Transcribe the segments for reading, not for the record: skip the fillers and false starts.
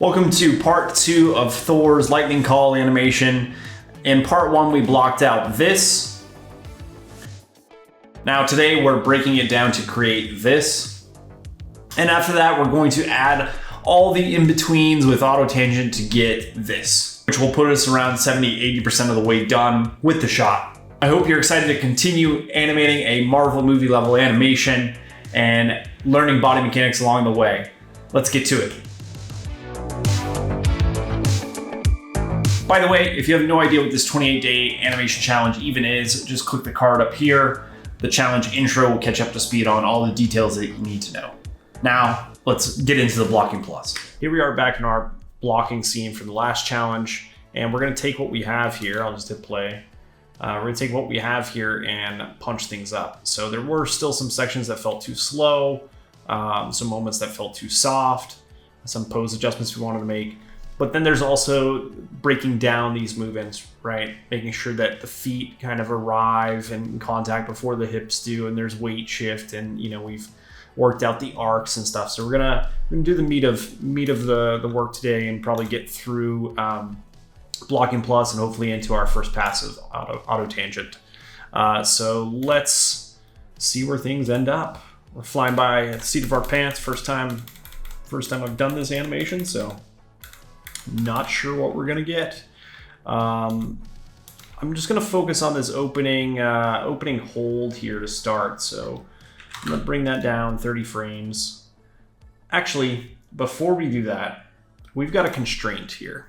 Welcome to part 2 of Thor's lightning call animation. In part 1 we blocked out this. Now today we're breaking it down to create this. And after that we're going to add all the in-betweens with auto tangent to get this, which will put us around 70-80% of the way done with the shot. I hope you're excited to continue animating a Marvel movie level animation and learning body mechanics along the way. Let's get to it. By the way, if you have no idea what this 28-day animation challenge even is, just click the card up here. The challenge intro will catch up to speed on all the details that you need to know. Now, let's get into the blocking plus. Here we are back in our blocking scene from the last challenge, and we're gonna take what we have here. I'll just hit play. We're gonna take what we have here and punch things up. So there were still some sections that felt too slow, some moments that felt too soft, some pose adjustments we wanted to make. But then there's also breaking down these movements, right? Making sure that the feet kind of arrive in contact before the hips do, and there's weight shift, and we've worked out the arcs and stuff. So we're gonna do the meat of the work today, and probably get through blocking plus and hopefully into our first pass of auto tangent. So let's see where things end up. We're flying by at the seat of our pants. First time I've done this animation, so not sure what we're gonna get. I'm just gonna focus on this opening hold here to start. So I'm gonna bring that down 30 frames. Actually, before we do that, we've got a constraint here.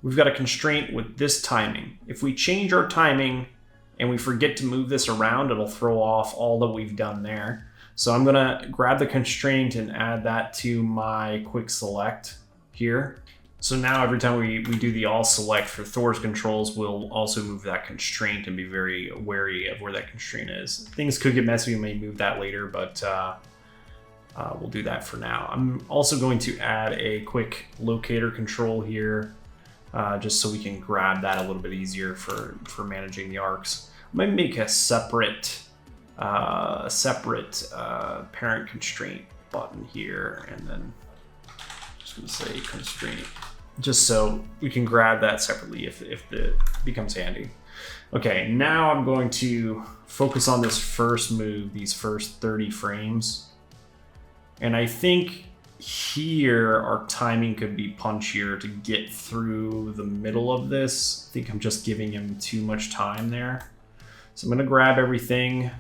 We've got a constraint with this timing. If we change our timing and we forget to move this around, it'll throw off all that we've done there. So I'm gonna grab the constraint and add that to my quick select here. So now every time we do the all select for Thor's controls, we'll also move that constraint and be very wary of where that constraint is. Things could get messy, we may move that later, but we'll do that for now. I'm also going to add a quick locator control here, just so we can grab that a little bit easier for managing the arcs. I might make a separate parent constraint button here, and then just gonna say constraint, just so we can grab that separately if it becomes handy. Okay, now I'm going to focus on this first move, these first 30 frames. And I think here our timing could be punchier to get through the middle of this. I think I'm just giving him too much time there. So I'm gonna grab everything,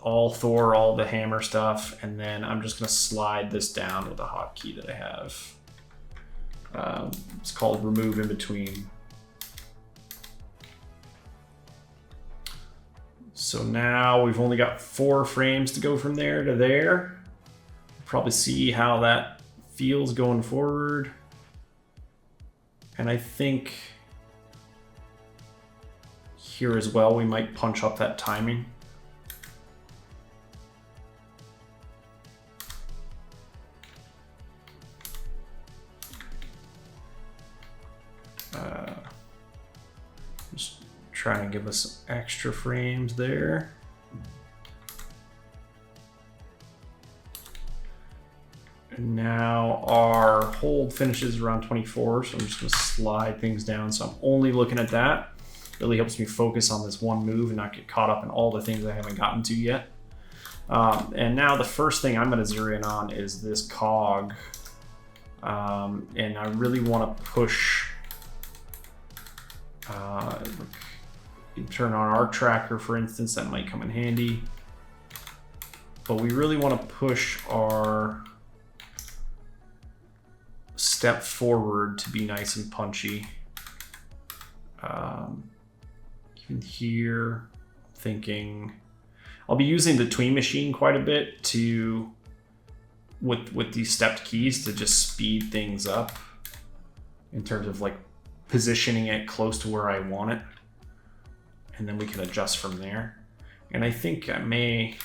all Thor, all the hammer stuff, and then I'm just gonna slide this down with a hotkey that I have. It's called remove in between. So now we've only got 4 frames to go from there to there. Probably see how that feels going forward. And I think here as well, we might punch up that timing. Just trying to give us some extra frames there. And now our hold finishes around 24, so I'm just gonna slide things down. So I'm only looking at that. Really helps me focus on this one move and not get caught up in all the things I haven't gotten to yet. And now the first thing I'm gonna zero in on is this cog. And I really wanna push, you can turn on our tracker, for instance, that might come in handy. But we really want to push our step forward to be nice and punchy. Even here, thinking I'll be using the tween machine quite a bit to with these stepped keys to just speed things up in terms of like positioning it close to where I want it, and then we can adjust from there. And I think I may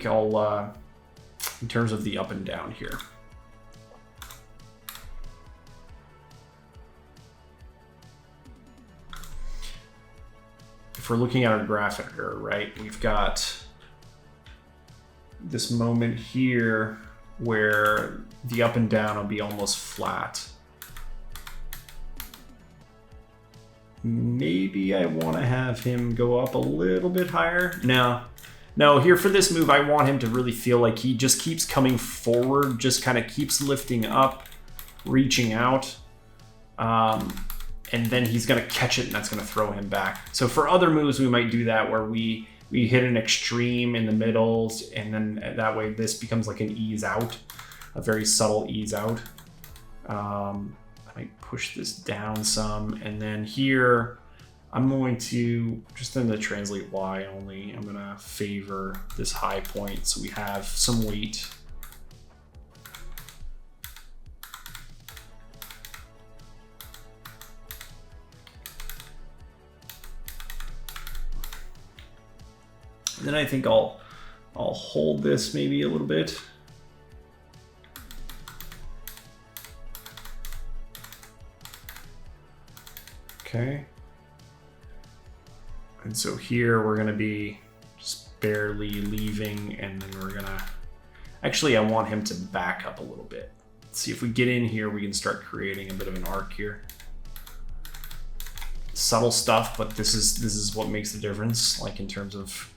I'll in terms of the up and down here, if we're looking at our graph editor, right, we've got this moment here where the up and down will be almost flat. Maybe I want to have him go up a little bit higher. No, here for this move, I want him to really feel like he just keeps coming forward, just kind of keeps lifting up, reaching out. And then he's going to catch it, and that's going to throw him back. So for other moves, we might do that where we hit an extreme in the middles, and then that way this becomes like an ease out, a very subtle ease out. I might push this down some, and then here I'm going to, just in the translate Y only, I'm going to favor this high point so we have some weight. And then I think I'll hold this maybe a little bit. Okay. And so here we're going to be just barely leaving, and then we're going to, actually I want him to back up a little bit. Let's see if we get in here, we can start creating a bit of an arc here. Subtle stuff, but this is what makes the difference, like in terms of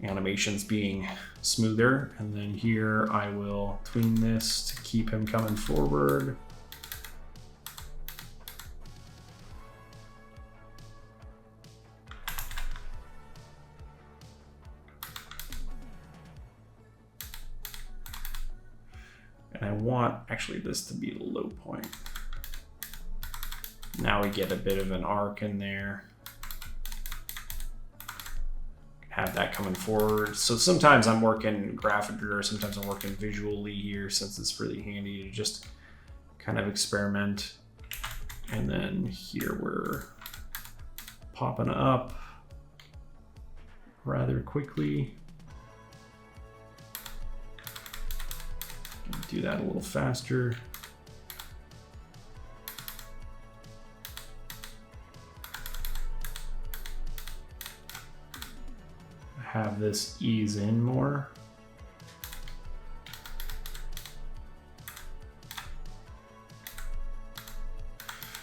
animations being smoother. And then here I will tween this to keep him coming forward. And I want actually this to be a low point. Now we get a bit of an arc in there. Have that coming forward. So sometimes I'm working graphic editor, sometimes I'm working visually here, since it's really handy to just kind of experiment. And then here we're popping up rather quickly. Do that a little faster. Have this ease in more.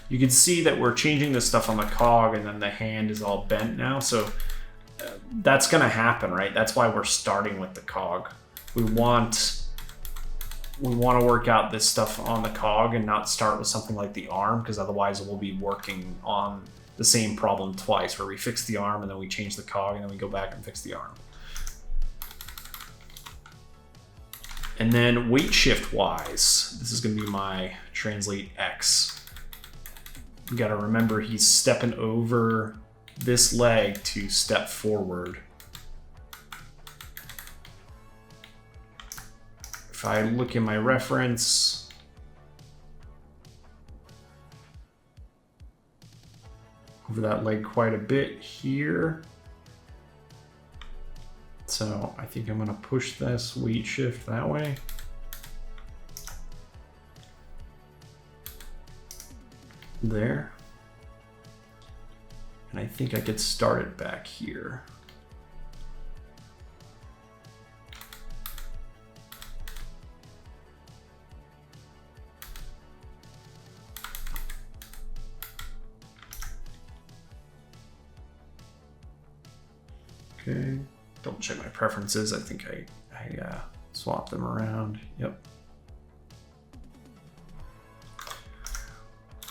You can see that we're changing this stuff on the cog, and then the hand is all bent now. So that's going to happen, right? That's why we're starting with the cog. We want to work out this stuff on the cog and not start with something like the arm, because otherwise we'll be working on the same problem twice, where we fix the arm and then we change the cog and then we go back and fix the arm. And then weight shift wise, this is going to be my translate X. You got to remember he's stepping over this leg to step forward. If I look in my reference, over that leg quite a bit here. So I think I'm going to push this weight shift that way. There. And I think I could start it back here. Okay, double check my preferences. I think I swapped them around. Yep.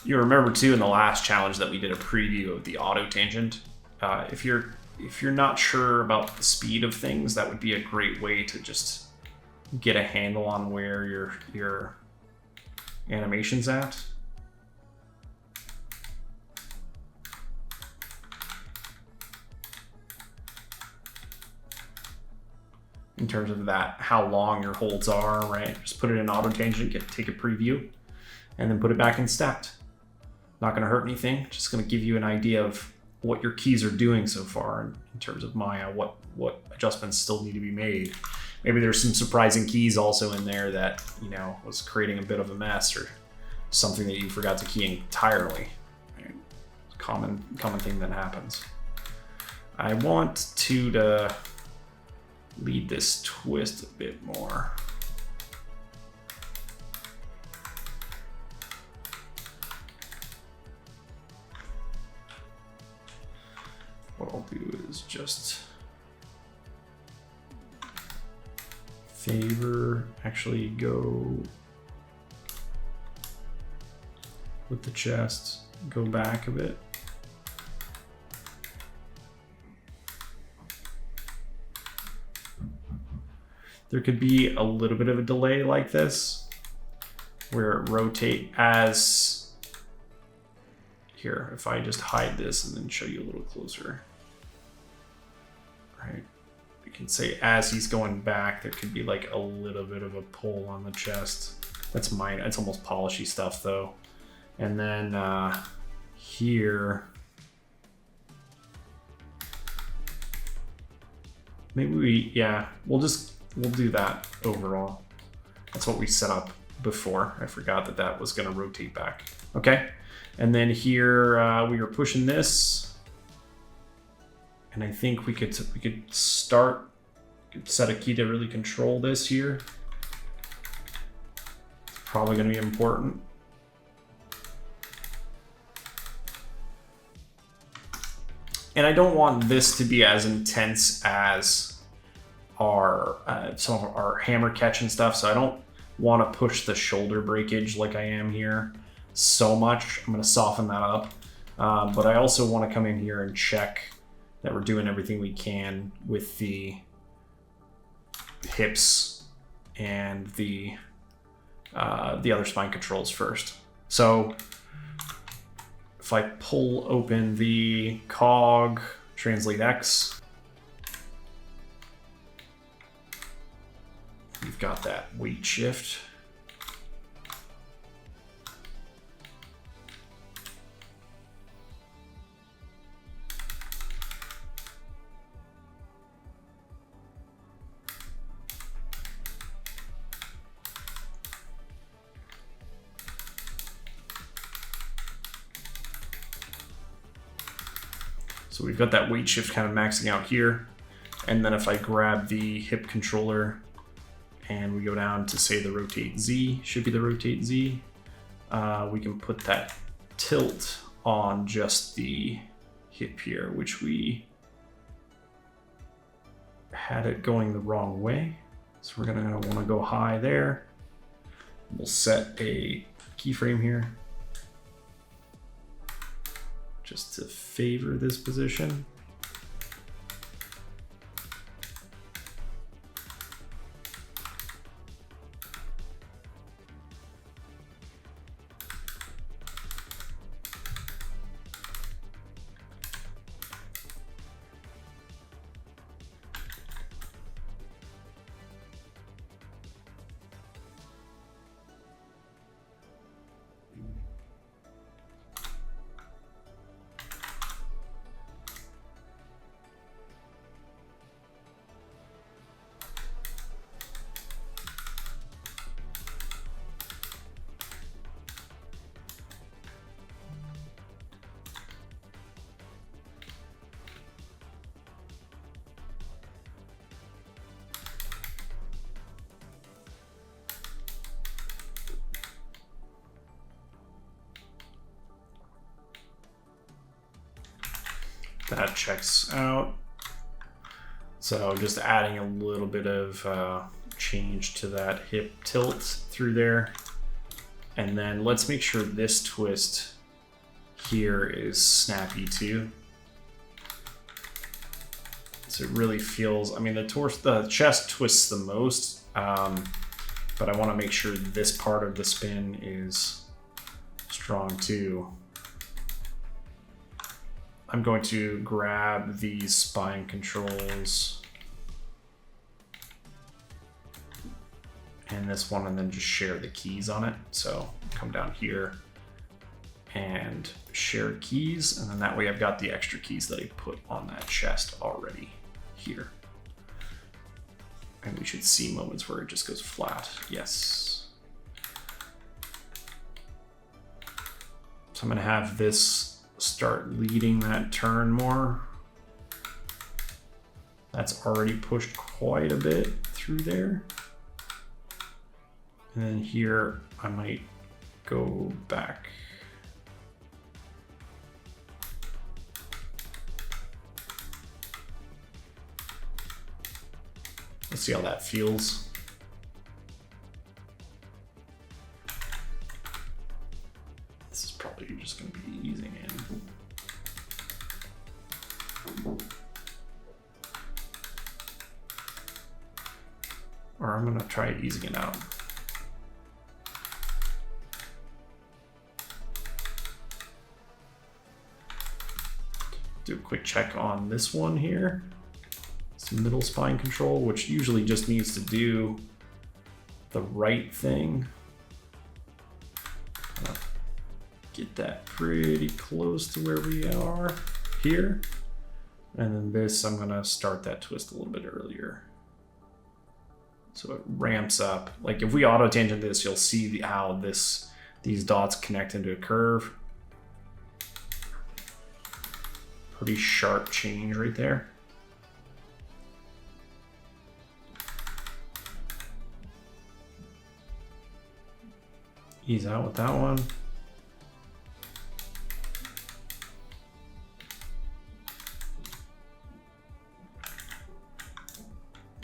You remember too in the last challenge that we did a preview of the auto tangent. If you're not sure about the speed of things, that would be a great way to just get a handle on where your animation's at. In terms of that, how long your holds are, right? Just put it in auto tangent, take a preview, and then put it back in stacked. Not going to hurt anything. Just going to give you an idea of what your keys are doing so far in terms of Maya, what adjustments still need to be made. Maybe there's some surprising keys also in there that, was creating a bit of a mess, or something that you forgot to key entirely. Right? Common thing that happens. I want to lead this twist a bit more. What I'll do is just favor, actually go with the chest, go back a bit. There could be a little bit of a delay like this, where it rotate as, here, if I just hide this and then show you a little closer. Right, you can say as he's going back, there could be like a little bit of a pull on the chest. That's mine, it's almost polishy stuff though. And then here, maybe we'll do that overall. That's what we set up before. I forgot that that was gonna rotate back. Okay, and then here we are pushing this. And I think we could set a key to really control this here. It's probably gonna be important. And I don't want this to be as intense as our some of our hammer catch and stuff, so I don't want to push the shoulder breakage like I am here so much. I'm going to soften that up, but I also want to come in here and check that we're doing everything we can with the hips and the other spine controls first. So if I pull open the cog, translate X, we've got that weight shift. So we've got that weight shift kind of maxing out here. And then if I grab the hip controller and we go down to say the rotate Z, should be the rotate Z, we can put that tilt on just the hip here, which we had it going the wrong way. So we're gonna want to go high there. We'll set a keyframe here, just to favor this position. That checks out. So just adding a little bit of change to that hip tilt through there. And then let's make sure this twist here is snappy too. So it really feels, I mean, the chest twists the most, but I want to make sure this part of the spin is strong too. I'm going to grab these spine controls and this one and then just share the keys on it. So come down here and share keys, and then that way I've got the extra keys that I put on that chest already here. And we should see moments where it just goes flat. Yes. So I'm gonna have this start leading that turn more. That's already pushed quite a bit through there. And then here, I might go back. Let's see how that feels. This is probably just going to be easing in. Or I'm going to try easing it out. Do a quick check on this one here. Some middle spine control, which usually just needs to do the right thing. Get that pretty close to where we are here. And then this, I'm gonna start that twist a little bit earlier. So it ramps up. Like if we auto tangent this, you'll see how these dots connect into a curve. Pretty sharp change right there. Ease out with that one.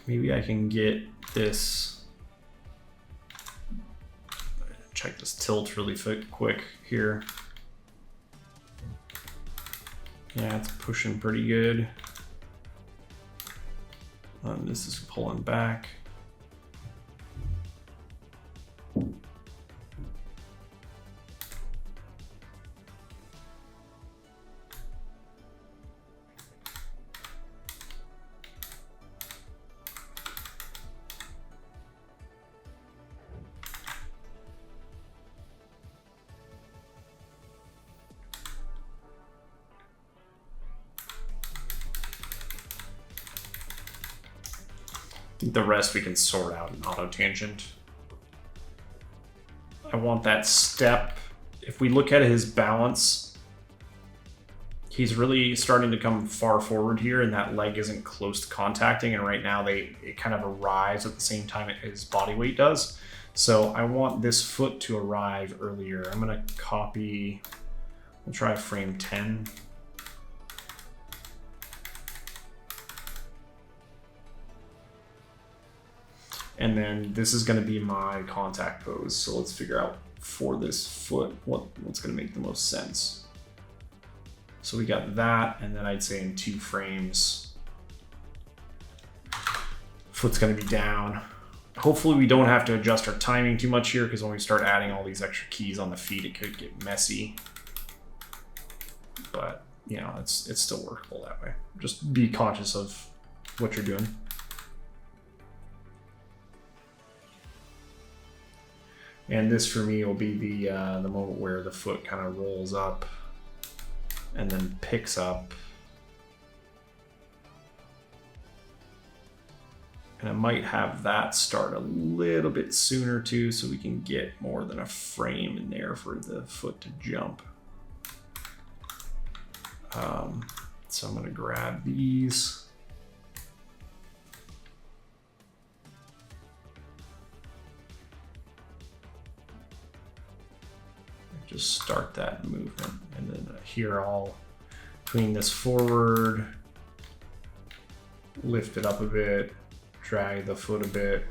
Maybe I can get this, check this tilt really quick here. Yeah, it's pushing pretty good. This is pulling back. I think the rest we can sort out in auto tangent. I want that step. If we look at his balance, he's really starting to come far forward here, and that leg isn't close to contacting, and right now it kind of arrives at the same time his body weight does. So I want this foot to arrive earlier. I'm gonna copy, we'll try frame 10. And then this is going to be my contact pose. So let's figure out for this foot what's going to make the most sense. So we got that, and then I'd say in 2 frames, foot's going to be down. Hopefully we don't have to adjust our timing too much here, because when we start adding all these extra keys on the feet, it could get messy. But you know, it's still workable that way. Just be conscious of what you're doing. And this for me will be the moment where the foot kind of rolls up and then picks up. And I might have that start a little bit sooner too, so we can get more than a frame in there for the foot to jump. So I'm gonna grab these. Just start that movement, and then here I'll tween this forward, lift it up a bit, drag the foot a bit.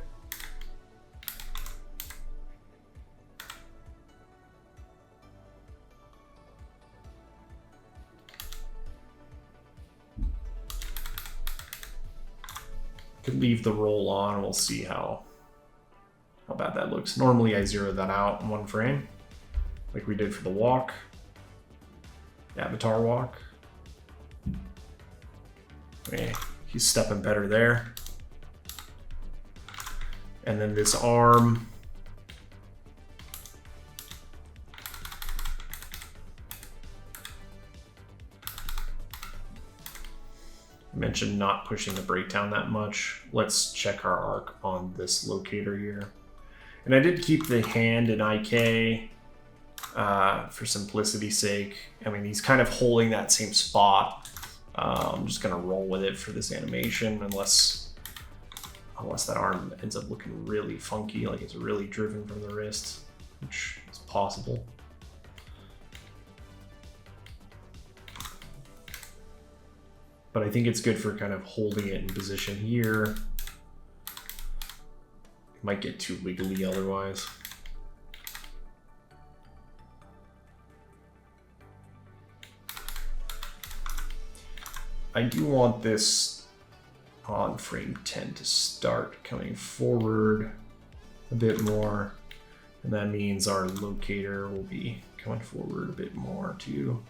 Could leave the roll on, we'll see how bad that looks. Normally I zero that out in 1 frame, like we did for the walk, avatar walk. Okay, he's stepping better there. And then this arm, I mentioned not pushing the breakdown that much. Let's check our arc on this locator here. And I did keep the hand in IK for simplicity's sake. I mean, he's kind of holding that same spot. I'm just gonna roll with it for this animation unless that arm ends up looking really funky, like it's really driven from the wrist, which is possible. But I think it's good for kind of holding it in position here. It might get too wiggly otherwise. I do want this on frame 10 to start coming forward a bit more. And that means our locator will be coming forward a bit more too.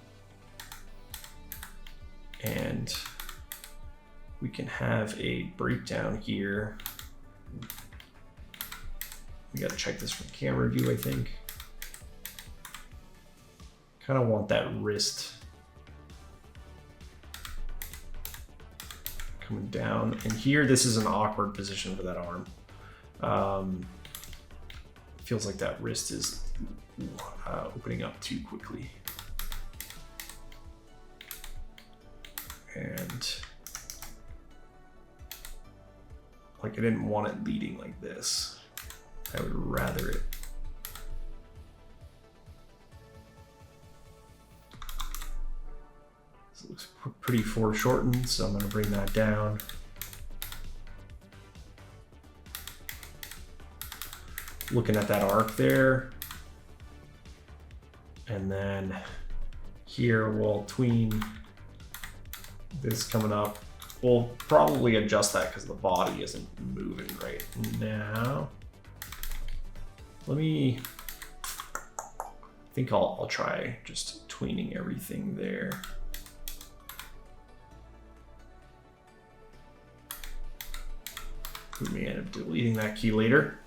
And we can have a breakdown here. We got to check this from camera view, I think. Kind of want that wrist coming down. And here, this is an awkward position for that arm. Feels like that wrist is opening up too quickly. And like I didn't want it leading like this. I would rather it. This looks pretty foreshortened, so I'm going to bring that down. Looking at that arc there. And then here we'll tween this coming up. We'll probably adjust that because the body isn't moving right now. Let me, I think I'll try just tweening everything there. We may end up deleting that key later.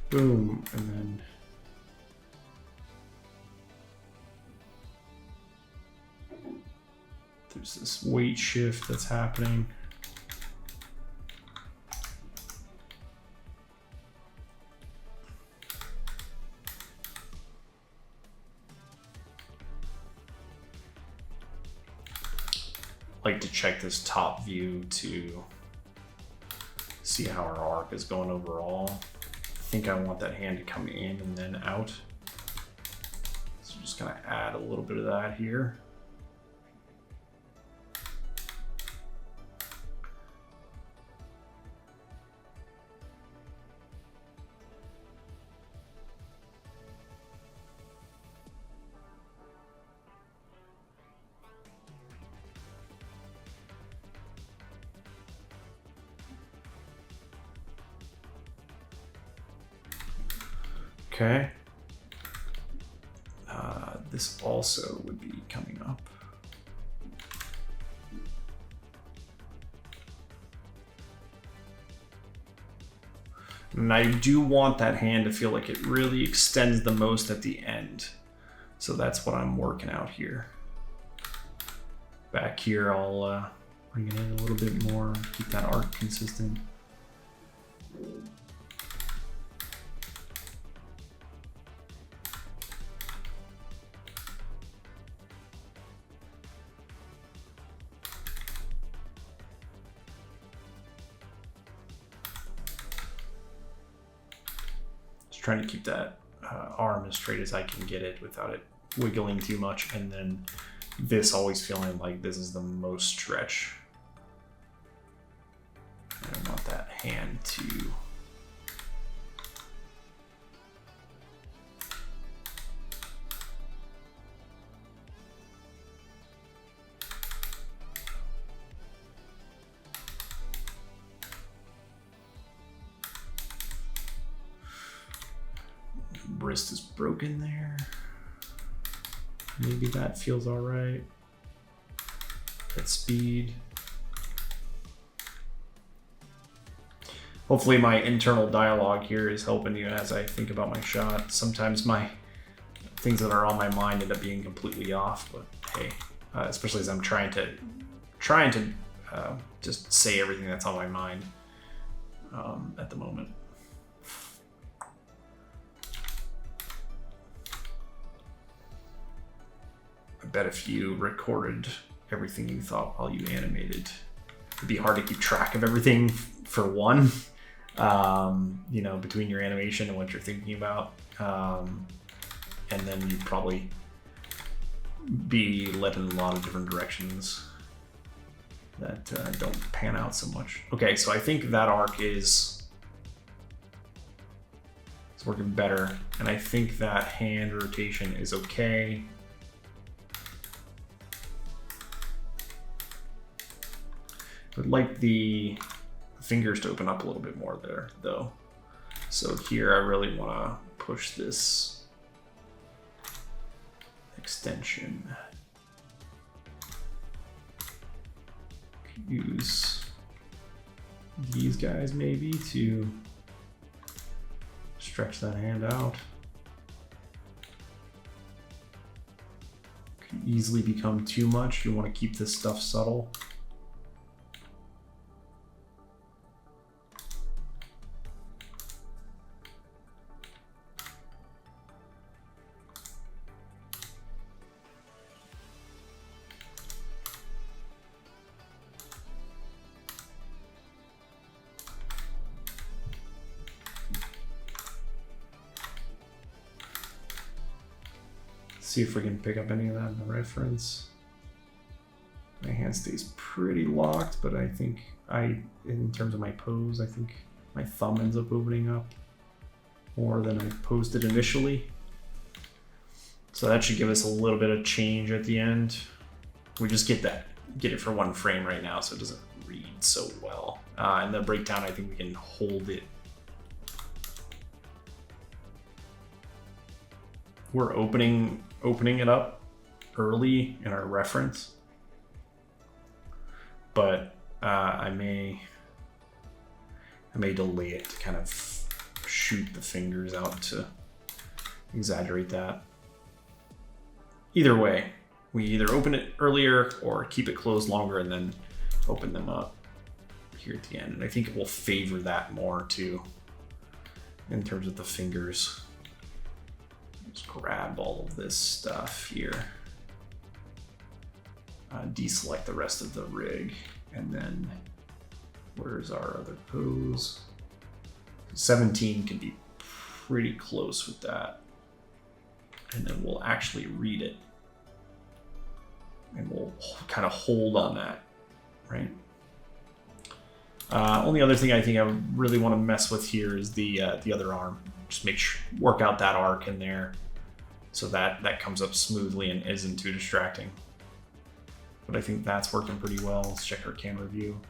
Boom, and then there's this weight shift that's happening. I like to check this top view to see how our arc is going overall. I think I want that hand to come in and then out. So I'm just gonna add a little bit of that here. Okay. This also would be coming up. And I do want that hand to feel like it really extends the most at the end. So that's what I'm working out here. Back here, I'll bring it in a little bit more, keep that arc consistent. Trying to keep that arm as straight as I can get it without it wiggling too much, and then this always feeling like this is the most stretch. I want that hand to wrist is broken there. Maybe that feels all right. At speed. Hopefully my internal dialogue here is helping you as I think about my shot. Sometimes my things that are on my mind end up being completely off, but hey, especially as I'm trying to just say everything that's on my mind at the moment. I bet if you recorded everything you thought while you animated, it'd be hard to keep track of everything for one, you know, between your animation and what you're thinking about. And then you'd probably be led in a lot of different directions that don't pan out so much. Okay, so I think that arc is working better, and I think that hand rotation is okay. I'd like the fingers to open up a little bit more there, though. So here I really want to push this extension. Use these guys maybe to stretch that hand out. Can easily become too much. You want to keep this stuff subtle. See if we can pick up any of that in the reference. My hand stays pretty locked, but I think in terms of my pose, I think my thumb ends up opening up more than I posed it initially. So that should give us a little bit of change at the end. We just get it for one frame right now, so it doesn't read so well. And the breakdown, I think we can hold it. We're opening it up early in our reference, but I may delay it to kind of shoot the fingers out to exaggerate that. Either way, we either open it earlier or keep it closed longer and then open them up here at the end. And I think it will favor that more too in terms of the fingers. Just grab all of this stuff here, deselect the rest of the rig, and then where's our other pose? 17 can be pretty close with that, and then we'll actually read it, and we'll kind of hold on that, right? Only other thing I think I really want to mess with here is the other arm. Just work out that arc in there, so that comes up smoothly and isn't too distracting. But I think that's working pretty well. Let's check our camera view.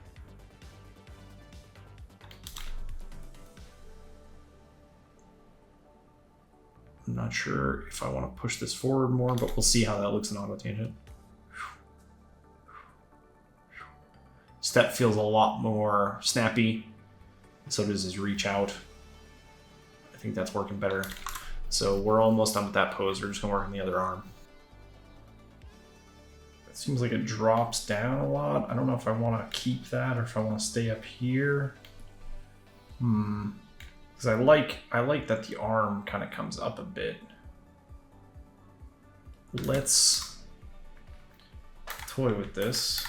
I'm not sure if I want to push this forward more, but we'll see how that looks in auto tangent. Step feels a lot more snappy. So does his reach out. I think that's working better. So we're almost done with that pose. We're just gonna work on the other arm. It seems like it drops down a lot. I don't know if I want to keep that or if I want to stay up here. Because I like that the arm kind of comes up a bit. Let's toy with this.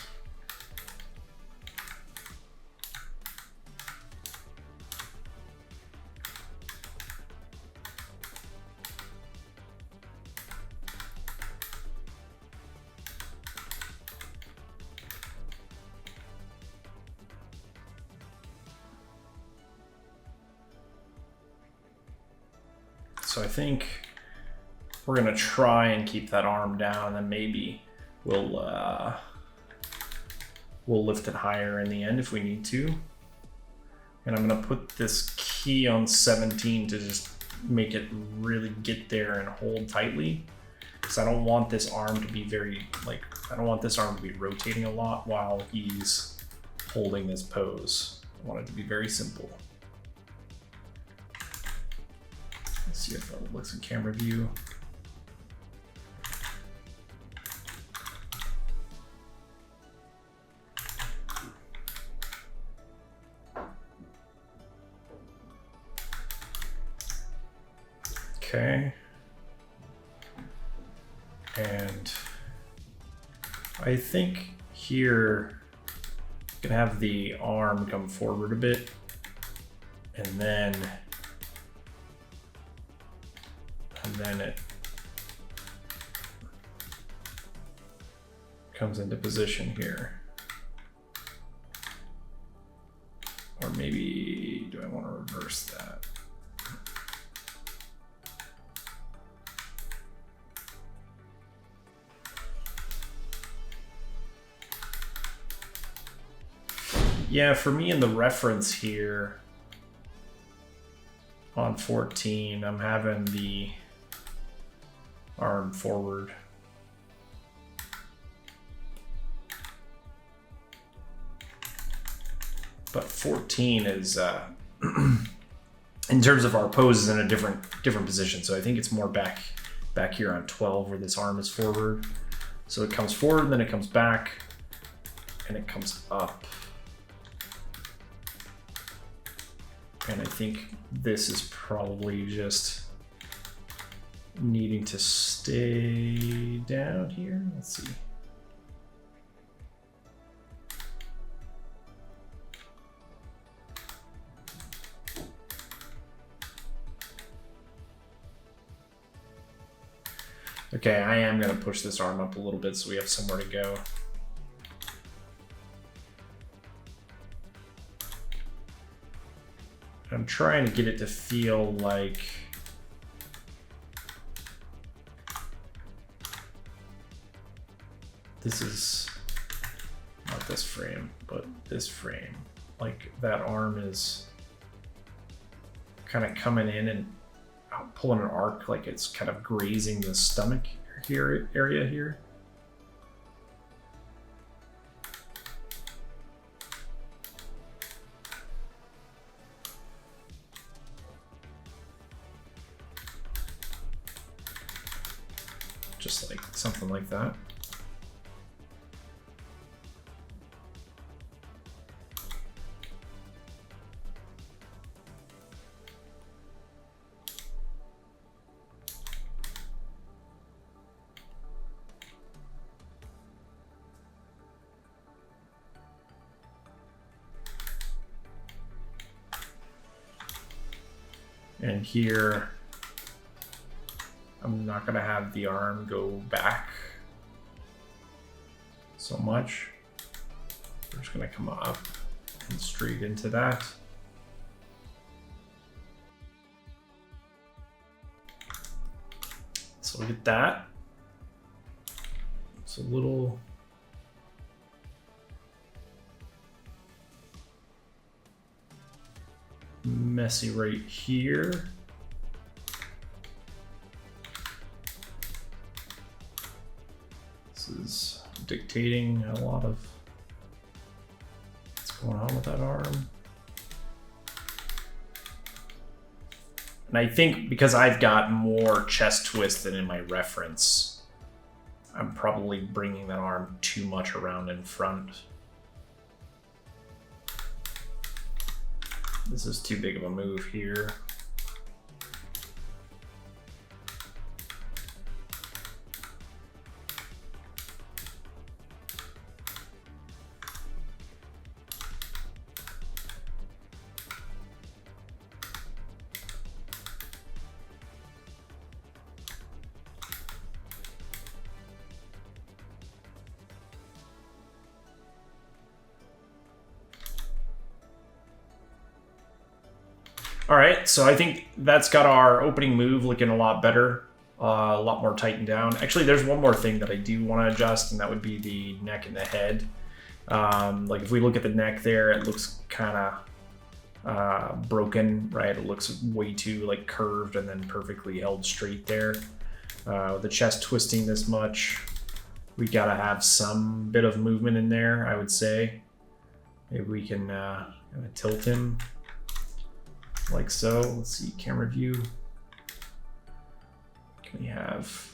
So I think we're gonna try and keep that arm down, and then maybe we'll lift it higher in the end if we need to. And I'm gonna put this key on 17 to just make it really get there and hold tightly. Because I don't want this arm to be I don't want this arm to be rotating a lot while he's holding this pose. I want it to be very simple. Let's see if that looks in camera view. Okay. And I think here you can have the arm come forward a bit, and then it comes into position here. Or maybe, do I want to reverse that? Yeah, for me in the reference here on 14, I'm having the arm forward. But 14 is, in terms of our poses, in a different position. So I think it's more back here on 12 where this arm is forward. So it comes forward, and then it comes back, and it comes up. And I think this is probably just needing to stay down here. Let's see. Okay, I am going to push this arm up a little bit so we have somewhere to go. I'm trying to get it to feel like this is not this frame, but this frame. Like that arm is kind of coming in and pulling an arc, like it's kind of grazing the stomach here area here. Just like something like that. And here, I'm not gonna have the arm go back so much. We're just gonna come up and straight into that. So look at that. It's a little messy right here. This is dictating a lot of what's going on with that arm. And I think because I've got more chest twist than in my reference, I'm probably bringing that arm too much around in front. This is too big of a move here. All right, so I think that's got our opening move looking a lot better, a lot more tightened down. Actually, there's one more thing that I do want to adjust, and that would be the neck and the head. Like if we look at the neck there, it looks kind broken, right? It looks way too like curved and then perfectly held straight there. With the chest twisting this much, we gotta have some bit of movement in there, I would say. Maybe we can kinda tilt him like so. Let's see, camera view. Can we have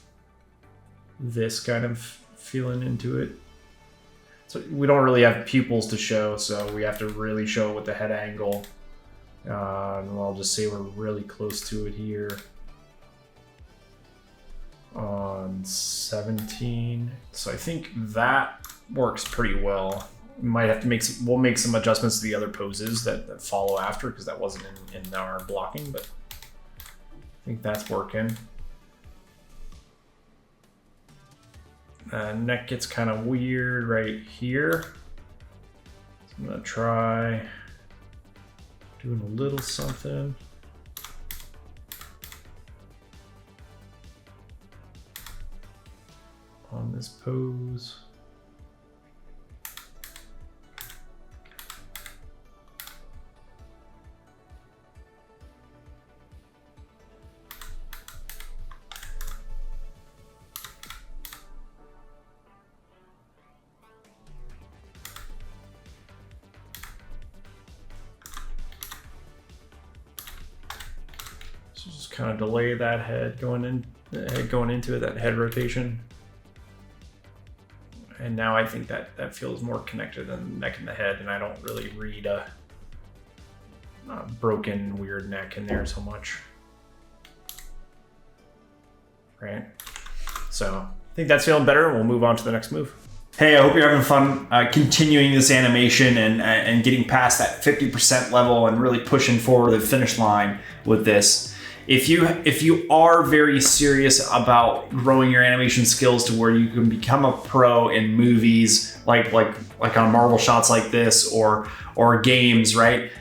this kind of feeling into it? So we don't really have pupils to show, so we have to really show it with the head angle. And I'll just say we're really close to it here on 17. So I think that works pretty well. We might have to we'll make some adjustments to the other poses that follow after, because that wasn't in our blocking, but I think that's working. Neck gets kind of weird right here. So I'm gonna try doing a little something. On this pose. So just kind of delay that head going into it, that head rotation. And now I think that feels more connected than the neck and the head, and I don't really read a broken, weird neck in there so much. Right? So I think that's feeling better, and we'll move on to the next move. Hey, I hope you're having fun continuing this animation and getting past that 50% level and really pushing forward the finish line with this. If you are very serious about growing your animation skills to where you can become a pro in movies, like on Marvel shots like this, or games, right?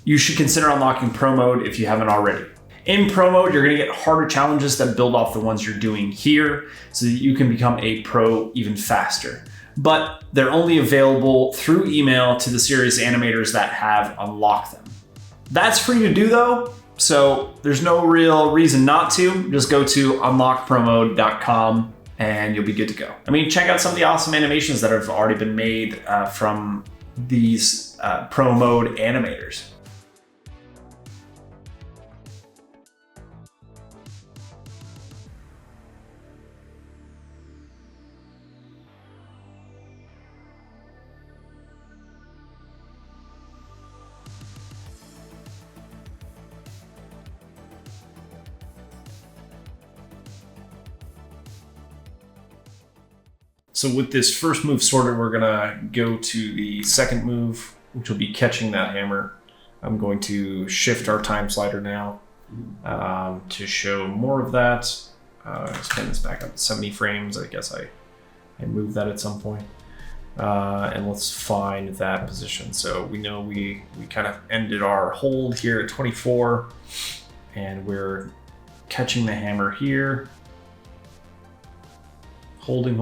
You should consider unlocking Pro Mode if you haven't already. In Pro Mode, you're gonna get harder challenges that build off the ones you're doing here, so that you can become a pro even faster. But they're only available through email to the serious animators that have unlocked them. That's free to do though, so there's no real reason not to. Just go to unlockpromode.com and you'll be good to go. I mean, check out some of the awesome animations that have already been made from these Pro Mode animators. So with this first move sorted, we're gonna go to the second move, which will be catching that hammer. I'm going to shift our time slider now to show more of that. Spin this back up to 70 frames. I guess I moved that at some point. And let's find that position. So we know we kind of ended our hold here at 24, and we're catching the hammer here. Holding.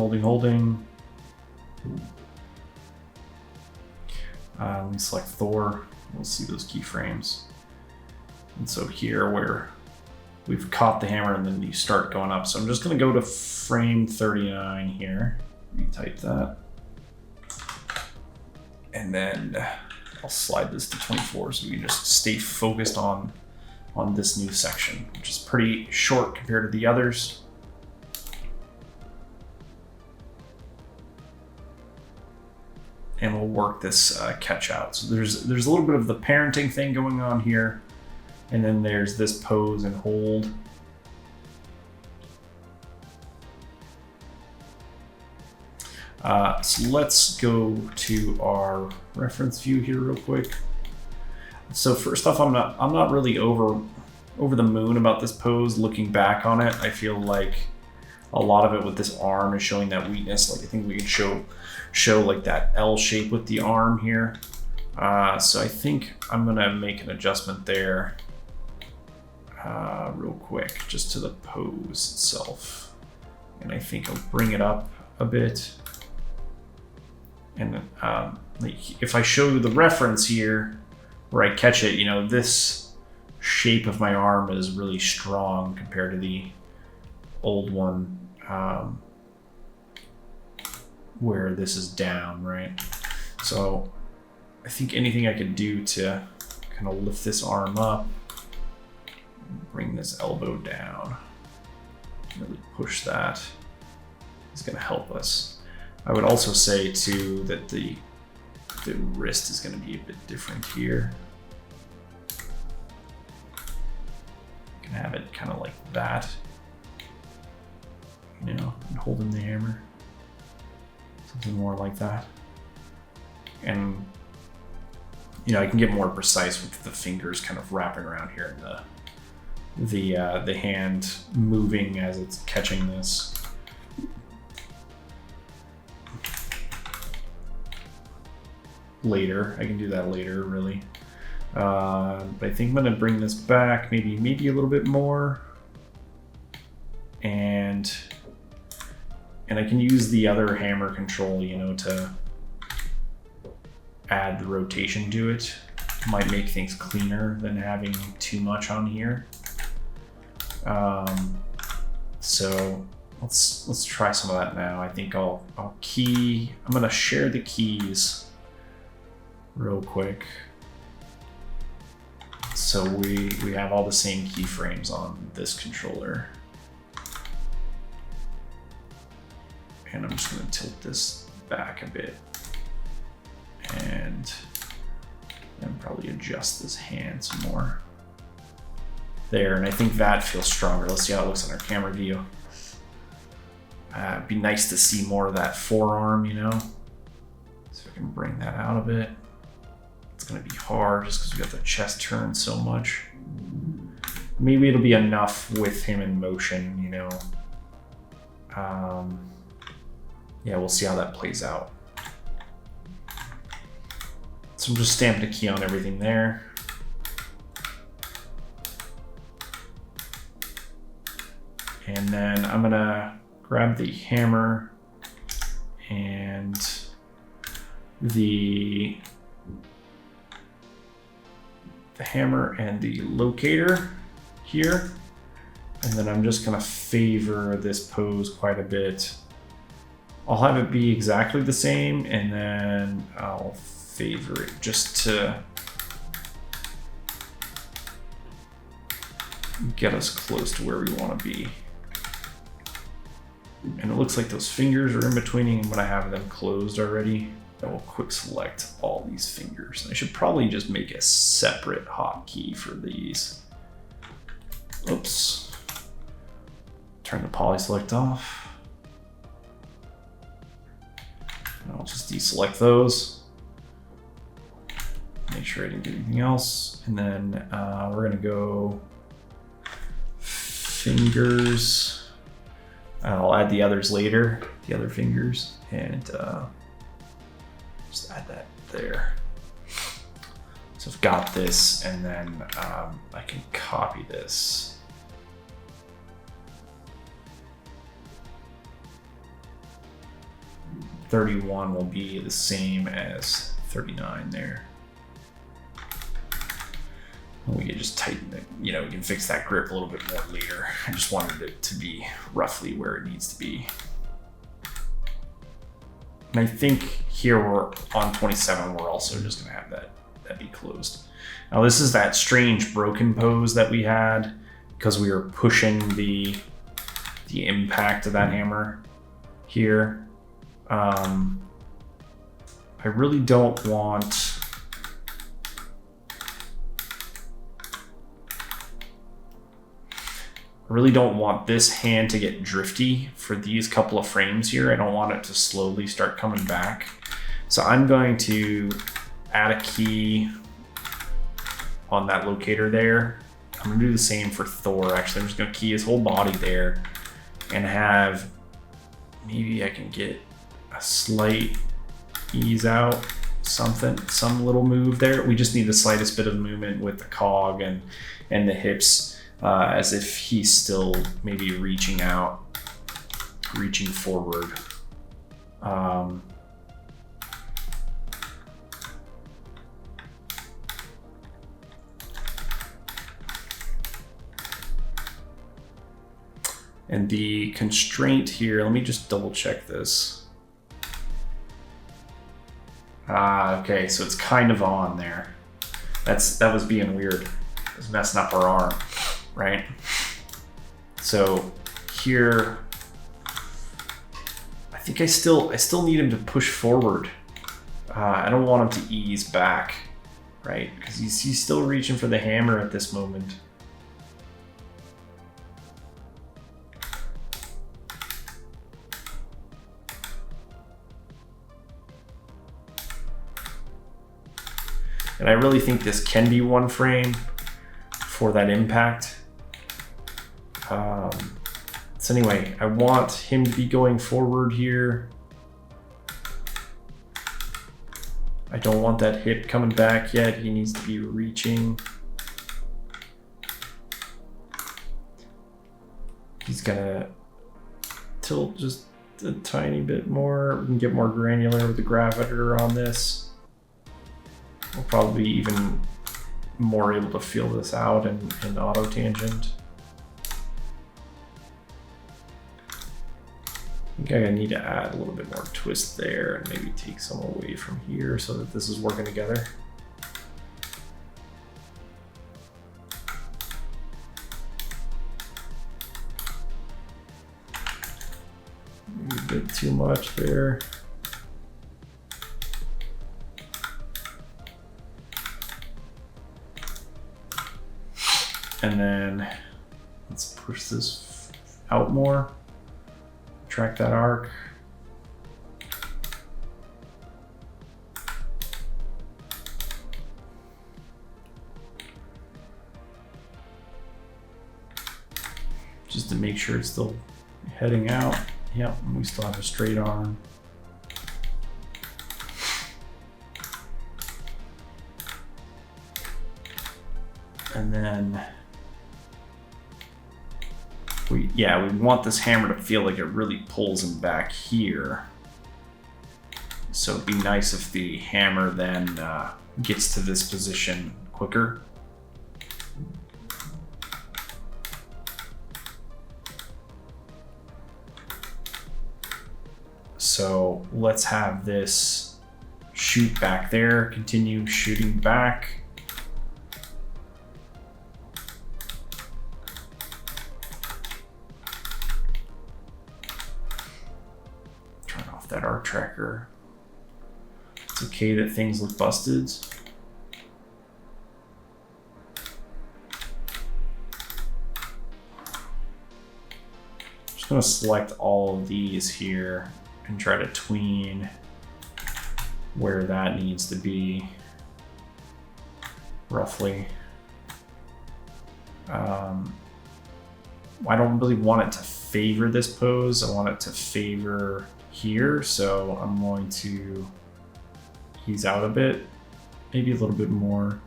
Let me select Thor. We'll see those keyframes. And so here where we've caught the hammer and then you start going up. So I'm just gonna go to frame 39 here. Retype that. And then I'll slide this to 24 so we can just stay focused on this new section, which is pretty short compared to the others. And we'll work this catch out. So there's a little bit of the parenting thing going on here, and then there's this pose and hold. So let's go to our reference view here real quick. So first off, I'm not really over the moon about this pose. Looking back on it, I feel like a lot of it with this arm is showing that weakness. Like I think we could show like that L shape with the arm here. So I think I'm gonna make an adjustment there real quick, just to the pose itself. And I think I'll bring it up a bit. And like if I show you the reference here, where I catch it, you know, this shape of my arm is really strong compared to the old one, where this is down, right? So I think anything I could do to kind of lift this arm up, bring this elbow down, really push that, is going to help us. I would also say too that the wrist is going to be a bit different here. You can have it kind of like that, you know, and holding the hammer, something more like that. And you know, I can get more precise with the fingers kind of wrapping around here and the hand moving as it's catching this. Later, I can do that later, really. But I think I'm gonna bring this back maybe a little bit more, and I can use the other hammer control, you know, to add the rotation to it. Might make things cleaner than having too much on here. So let's try some of that now. I think I'm gonna share the keys real quick. So we have all the same keyframes on this controller. And I'm just gonna tilt this back a bit and then probably adjust this hand some more. There, and I think that feels stronger. Let's see how it looks on our camera view. It'd be nice to see more of that forearm, you know? So I can bring that out a bit. It's gonna be hard just because we got the chest turned so much. Maybe it'll be enough with him in motion, you know? Yeah, we'll see how that plays out. So I'm just stamping a key on everything there. And then I'm gonna grab the hammer and the hammer and the locator here. And then I'm just gonna favor this pose quite a bit. I'll have it be exactly the same, and then I'll favor it just to get us close to where we want to be. And it looks like those fingers are in between, and when I have them closed already, I will quick select all these fingers. I should probably just make a separate hotkey for these. Oops. Turn the poly select off. And I'll just deselect those. Make sure I didn't do anything else. And then we're gonna go fingers. I'll add the others later, the other fingers, and just add that there. So I've got this, and then I can copy this. $31 will be the same as 39 there. And we can just tighten it, you know, we can fix that grip a little bit more later. I just wanted it to be roughly where it needs to be. And I think here we're on 27, we're also just gonna have that be closed. Now this is that strange broken pose that we had because we were pushing the impact of that hammer here. I really don't want this hand to get drifty for these couple of frames here. I don't want it to slowly start coming back. So I'm going to add a key on that locator there. I'm gonna do the same for Thor. Actually, I'm just gonna key his whole body there and have, maybe I can get a slight ease out, some little move there. We just need the slightest bit of movement with the cog and the hips, as if he's still maybe reaching out, reaching forward. And the constraint here, let me just double check this. Okay, so it's kind of on there. That was being weird. It was messing up our arm, right? So here, I think I still need him to push forward. I don't want him to ease back, right? Because he's still reaching for the hammer at this moment. And I really think this can be 1 frame for that impact. So anyway, I want him to be going forward here. I don't want that hip coming back yet. He needs to be reaching. He's gonna tilt just a tiny bit more. We can get more granular with the graph editor on this. We'll probably be even more able to feel this out in auto tangent. I think I need to add a little bit more twist there and maybe take some away from here so that this is working together. Maybe a bit too much there. And then let's push this out more. Track that arc. Just to make sure it's still heading out. Yep, we still have a straight arm. And then we want this hammer to feel like it really pulls him back here. So it'd be nice if the hammer then gets to this position quicker. So let's have this shoot back there, continue shooting back. That arc tracker. It's okay that things look busted. I'm just gonna select all of these here and try to tween where that needs to be, roughly. I don't really want it to favor this pose. I want it to favor here, so I'm going to ease out a bit, maybe a little bit more.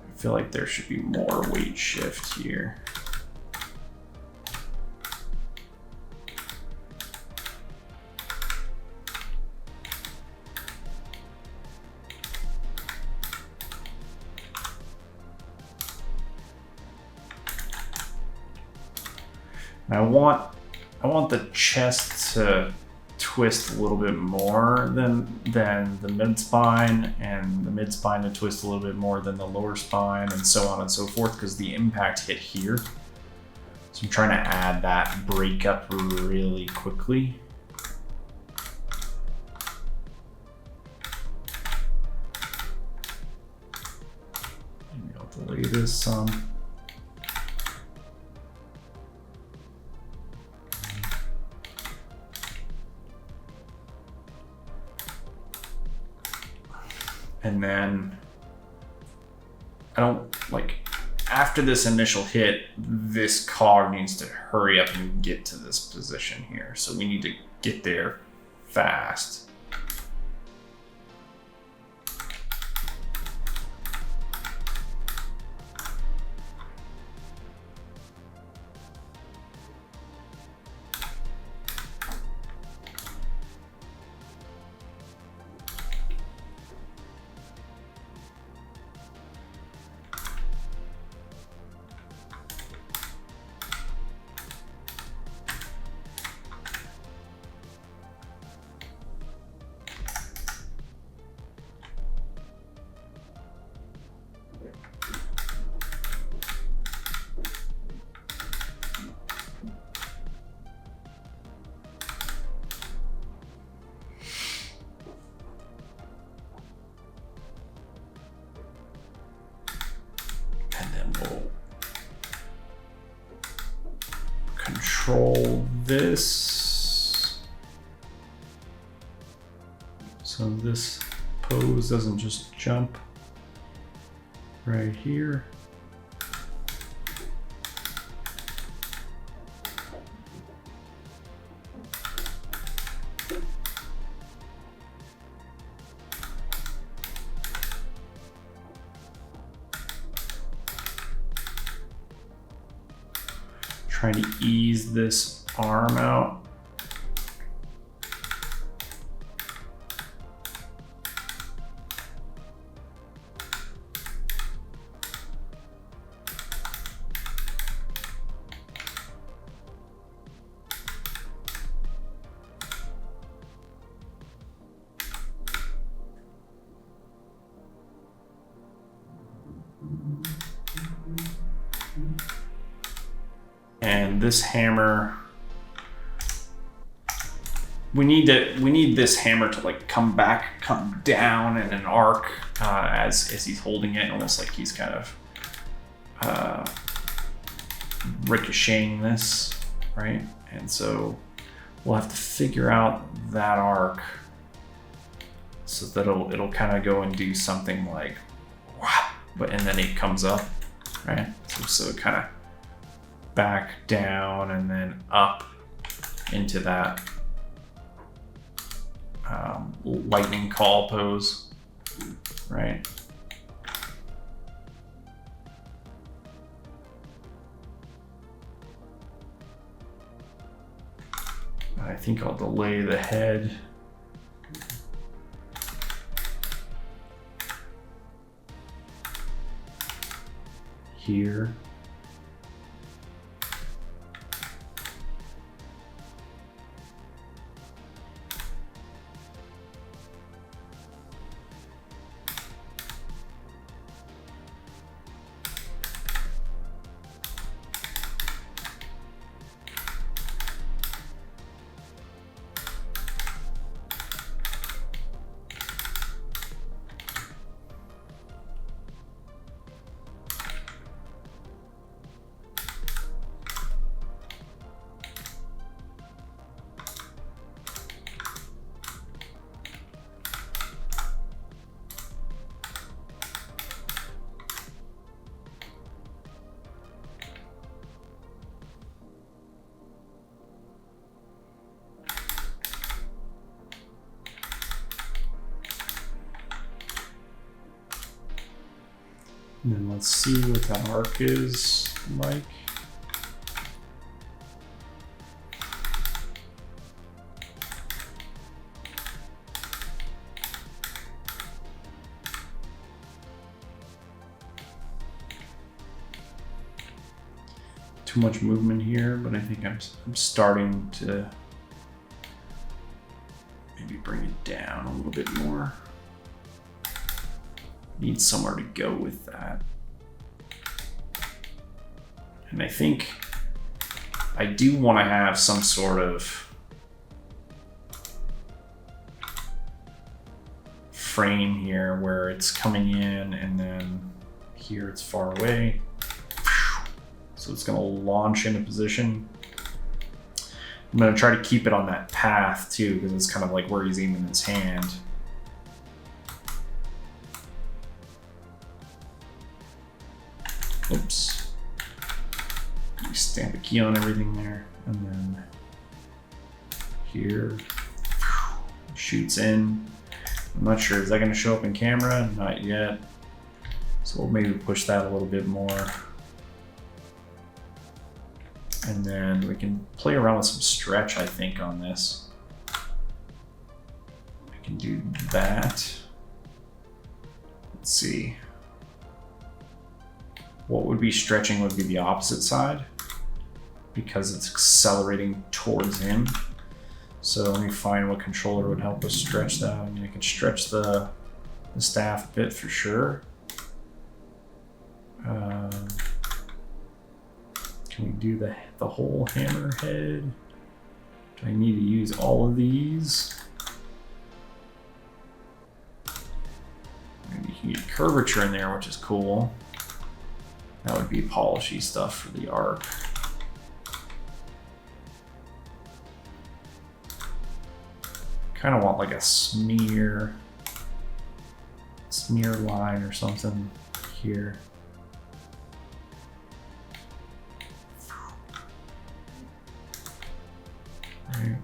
I feel like there should be more weight shift here. I want the chest to twist a little bit more than the mid spine, and the mid spine to twist a little bit more than the lower spine, and so on and so forth, because the impact hit here. So I'm trying to add that breakup really quickly. Maybe I'll delay this some. And then after this initial hit, this cog needs to hurry up and get to this position here. So we need to get there fast. control this so this pose doesn't just jump right here. Trying to ease this arm out. And this hammer, we need this hammer to like come down in an arc as he's holding it, almost like he's kind of ricocheting this, right? And so we'll have to figure out that arc so that it'll kind of go and do something like, and then it comes up, right? So kind of back down and then up into that lightning call pose, right? I think I'll delay the head. Here. And then let's see what that arc is like. Too much movement here, but I think I'm starting to maybe bring it down a little bit more. Need somewhere to go with that. And I think I do want to have some sort of frame here where it's coming in and then here it's far away. So it's going to launch into position. I'm going to try to keep it on that path too, because it's kind of like where he's aiming his hand. Oops. You stamp a key on everything there, and then here, shoots in. I'm not sure, is that going to show up in camera? Not yet. So we'll maybe push that a little bit more. And then we can play around with some stretch, I think, on this. I can do that. Let's see. What would be stretching would be the opposite side because it's accelerating towards him. So let me find what controller would help us stretch that. I mean, I can stretch the staff a bit for sure. Can we do the whole hammer head? Do I need to use all of these? Maybe you can get curvature in there, which is cool. That would be polishy stuff for the arc. Kind of want like a smear line or something here. Right.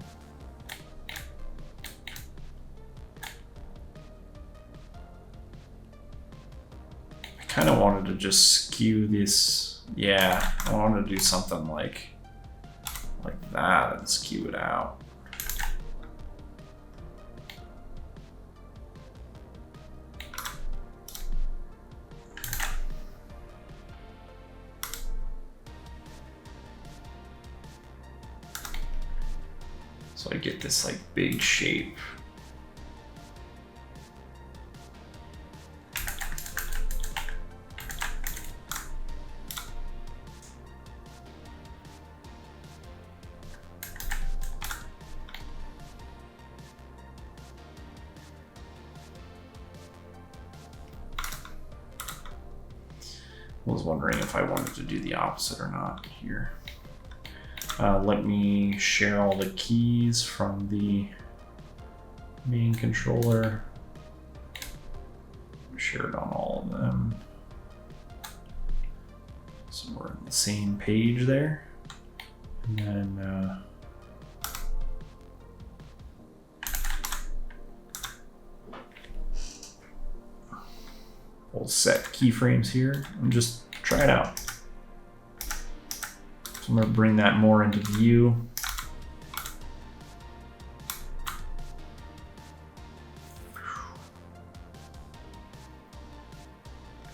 I kind of wanted to just skew this. Yeah, I wanted to do something like that and skew it out. So I get this like big shape. I was wondering if I wanted to do the opposite or not here. Let me share all the keys from the main controller. Share it on all of them. So we're on the same page there. And then we'll set keyframes here and just try it out. So I'm going to bring that more into view.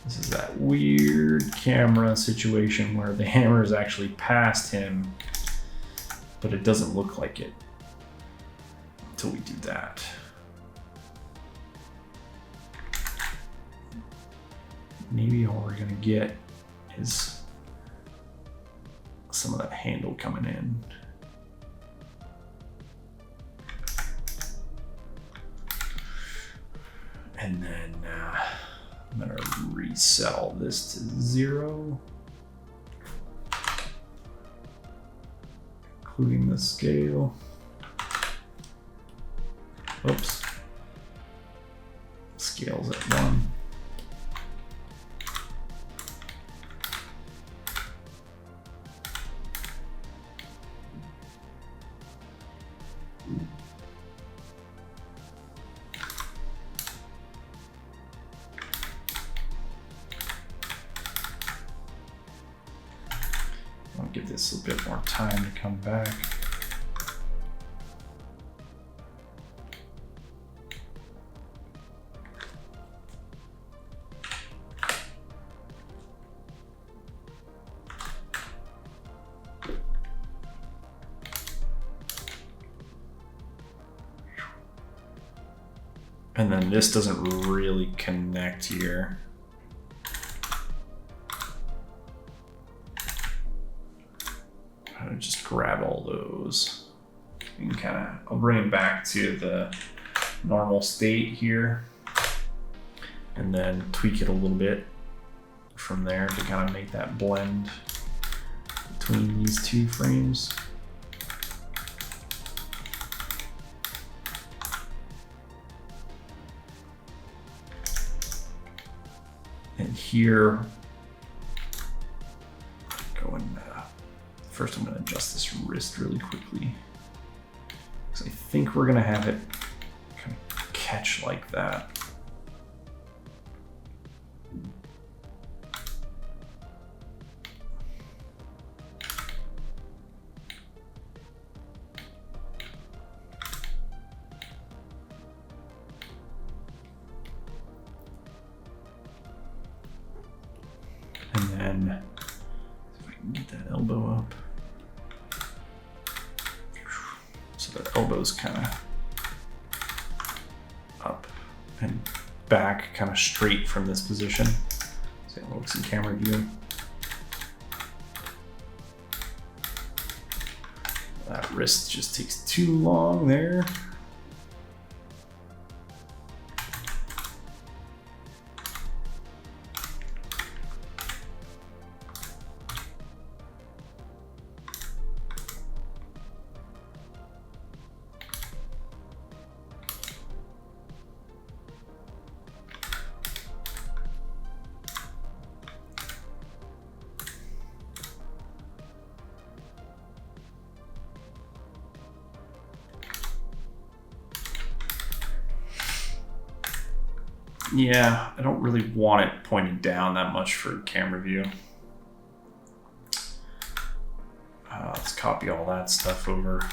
This is that weird camera situation where the hammer is actually past him, but it doesn't look like it until we do that. Maybe all we're going to get is some of that handle coming in. And then I'm going to reset all this to 0, including the scale. Oops. Scale's at 1. I'll give this a bit more time to come back. And then this doesn't really connect here. Just grab all those and I'll bring it back to the normal state here and then tweak it a little bit from there to kind of make that blend between these two frames. And here, first I'm going to adjust this wrist really quickly because I think we're going to have it kind of catch like that. And then if I can get that elbow up. So the elbow's kind of up and back, kind of straight from this position. See how it looks in camera view. That wrist just takes too long there. Yeah, I don't really want it pointing down that much for camera view. Let's copy all that stuff over.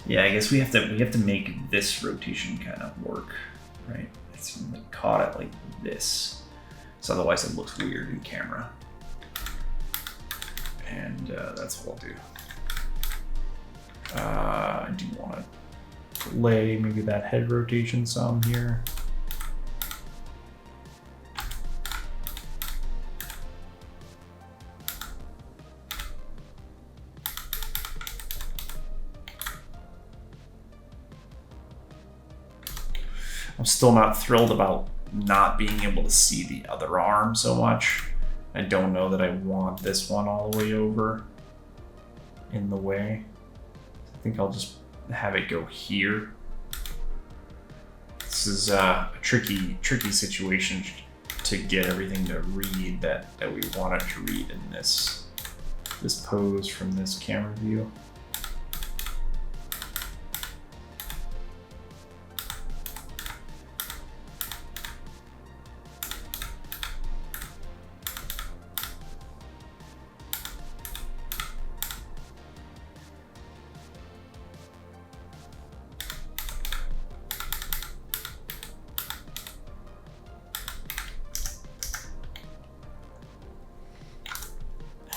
Yeah, I guess we have to make this rotation kind of work, right? It's caught it like this, so otherwise it looks weird in camera. And that's what I'll do. I do want to delay maybe that head rotation some here. I'm still not thrilled about not being able to see the other arm so much. I don't know that I want this one all the way over in the way. I think I'll just have it go here. This is a tricky situation to get everything to read that we want it to read in this pose from this camera view.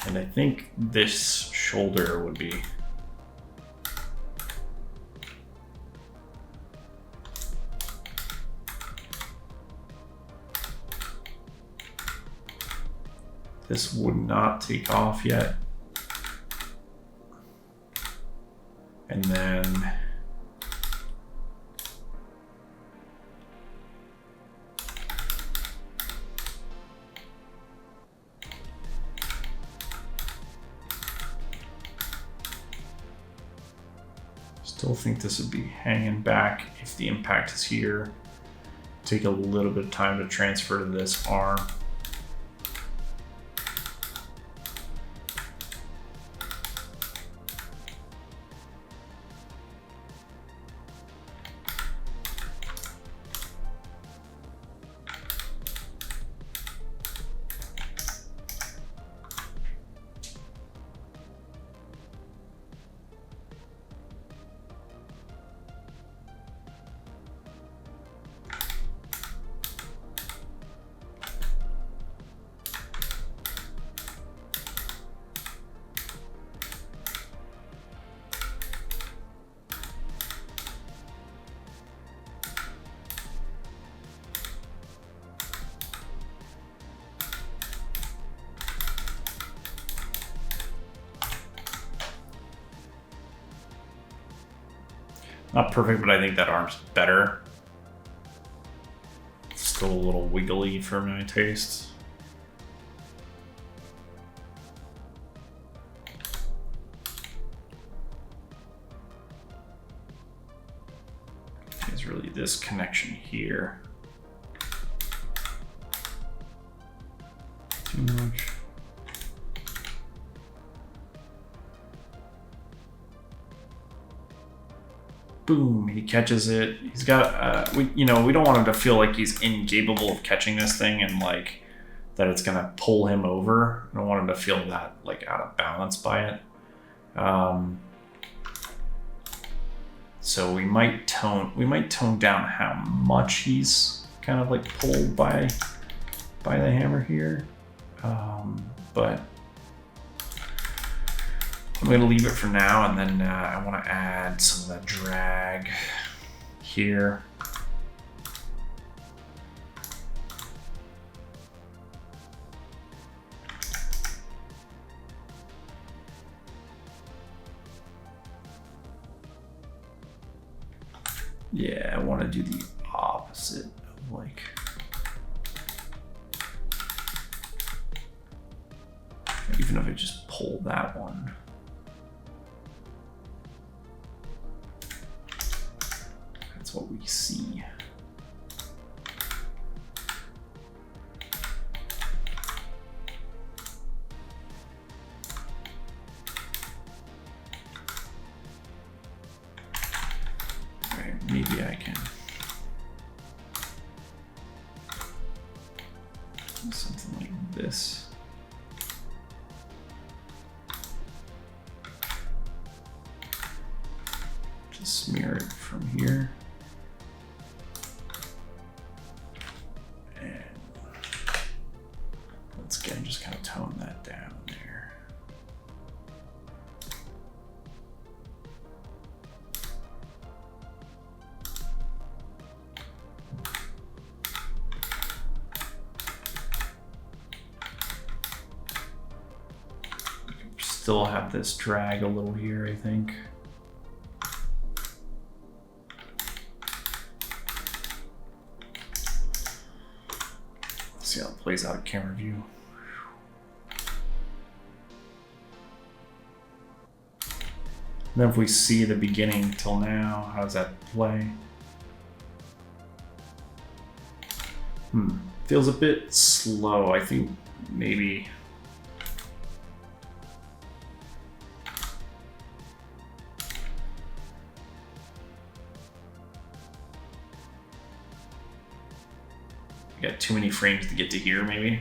And I think this shoulder would be this would not take off yet. And then still think this would be hanging back if the impact is here. Take a little bit of time to transfer to this arm. Not perfect, but I think that arm's better. Still a little wiggly for my taste. It's really this connection here. Too much. Boom, he catches it. He's got, we don't want him to feel like he's incapable of catching this thing and like that it's gonna pull him over. I don't want him to feel that like out of balance by it. So we might tone down how much he's kind of like pulled by the hammer here. But I'm going to leave it for now, and then I want to add some of that drag here. Yeah, I want to do the opposite of like... Even if I just pull that one. That's what we see. Right. Something like this. Just smear it from here. And let's again just kind of tone that down there. Still have this drag a little here, I think. Let's see how it plays out in camera view. And then if we see the beginning till now, how does that play? Feels a bit slow. I think maybe got too many frames to get to here, maybe.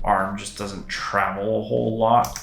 Arm just doesn't travel a whole lot.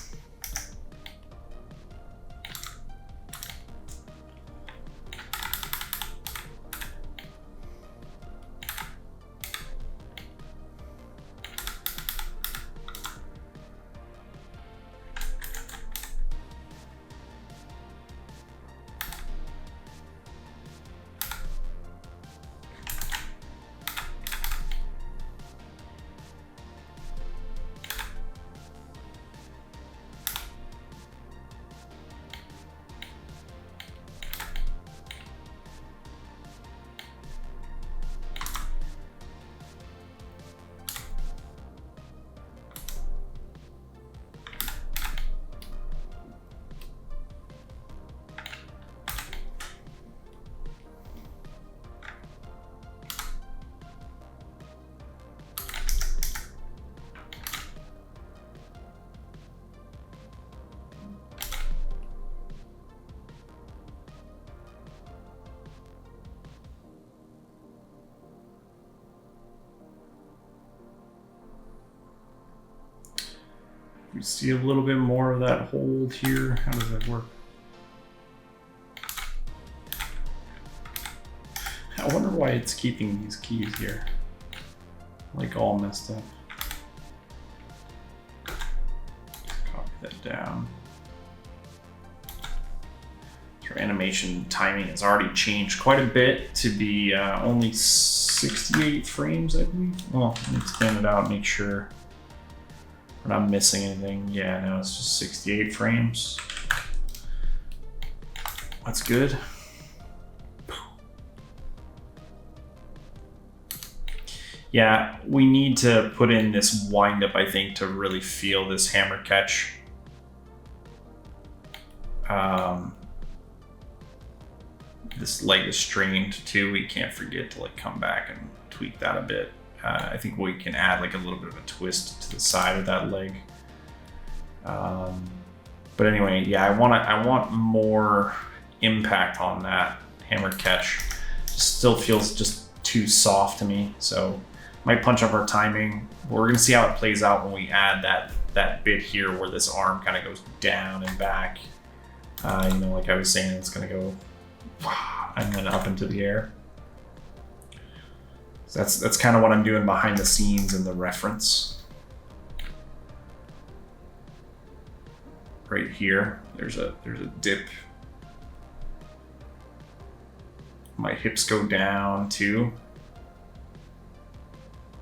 We see a little bit more of that hold here. How does that work? I wonder why it's keeping these keys here, like all messed up. Copy that down. So animation timing has already changed quite a bit to be only 68 frames, I believe. Well, let me expand it out and make sure we're not missing anything. Yeah, no, it's just 68 frames. That's good. Yeah, we need to put in this wind up, I think, to really feel this hammer catch. This leg is strained too. We can't forget to like come back and tweak that a bit. I think we can add like a little bit of a twist to the side of that leg. But anyway, yeah, I want more impact on that hammer catch. Still feels just too soft to me, so might punch up our timing. We're gonna see how it plays out when we add that bit here where this arm kind of goes down and back. You know, like I was saying, it's gonna go and then up into the air. So that's kind of what I'm doing behind the scenes in the reference. Right here, there's a dip. My hips go down too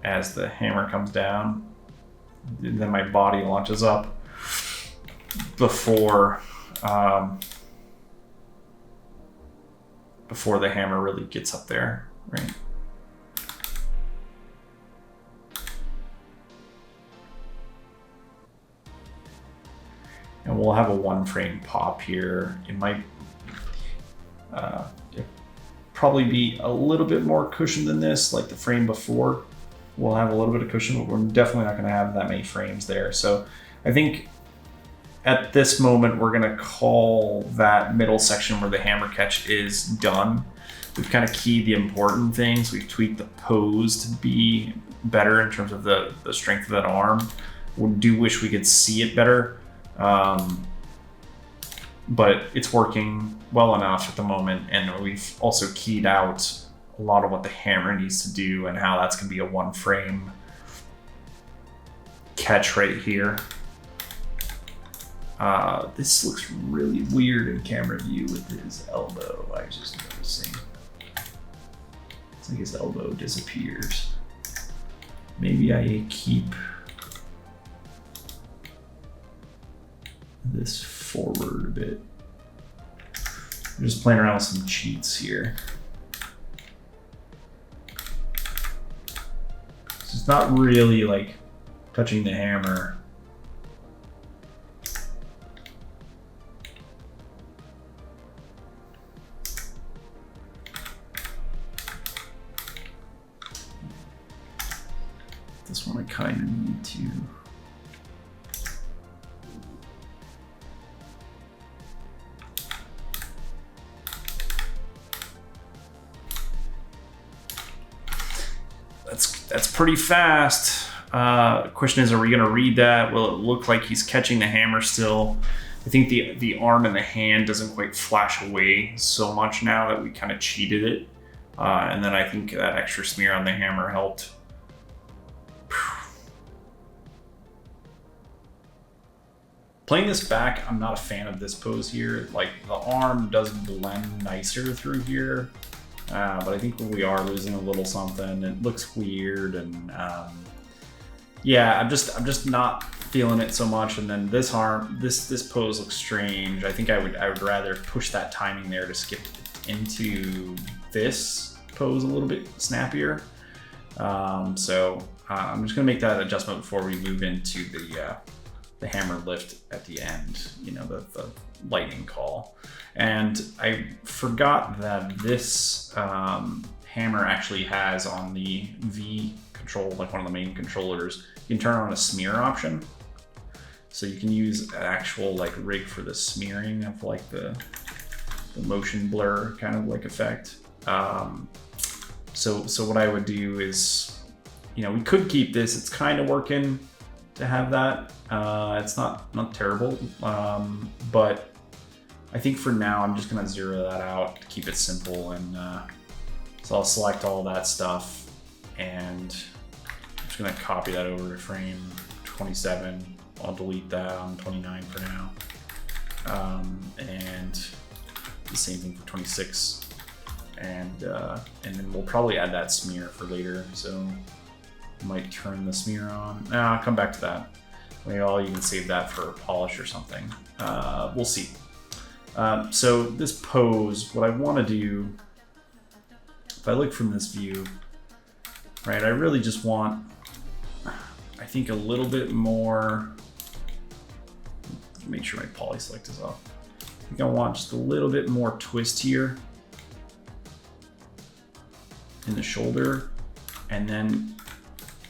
as the hammer comes down. And then my body launches up before the hammer really gets up there, right? And we'll have a 1 frame pop here. It might probably be a little bit more cushion than this, like the frame before. We'll have a little bit of cushion, but we're definitely not going to have that many frames there. So I think at this moment, we're gonna call that middle section where the hammer catch is done. We've kind of keyed the important things. We've tweaked the pose to be better in terms of the strength of that arm. We do wish we could see it better, but it's working well enough at the moment. And we've also keyed out a lot of what the hammer needs to do and how that's gonna be a 1 frame catch right here. This looks really weird in camera view with his elbow. I was just noticing. It's like his elbow disappears. Maybe I keep this forward a bit. I'm just playing around with some cheats here. So it's not really like touching the hammer. This one I kind of need to. That's pretty fast. Question is, are we going to read that? Will it look like he's catching the hammer still? I think the arm and the hand doesn't quite flash away so much now that we kind of cheated it. And then I think that extra smear on the hammer helped. Playing this back, I'm not a fan of this pose here. Like, the arm does blend nicer through here, but I think we are losing a little something. It looks weird, and yeah, I'm just not feeling it so much. And then this arm, this pose looks strange. I think I would rather push that timing there to skip into this pose a little bit snappier. So I'm just gonna make that adjustment before we move into the hammer lift at the end, you know, the lightning call. And I forgot that this hammer actually has on the V control, like one of the main controllers, you can turn on a smear option. So you can use an actual like rig for the smearing of like the motion blur kind of like effect. So what I would do is, you know, we could keep this, it's kind of working to have that. It's not terrible, but I think for now I'm just gonna zero that out to keep it simple. And so I'll select all that stuff, and I'm just gonna copy that over to frame 27. I'll delete that on 29 for now, and the same thing for 26, and then we'll probably add that smear for later. So I might turn the smear on. I'll come back to that. Maybe I'll even save that for polish or something. We'll see. So this pose, what I want to do, if I look from this view, right, I really just want, I think, a little bit more, make sure my poly select is off. I think I want just a little bit more twist here in the shoulder, and then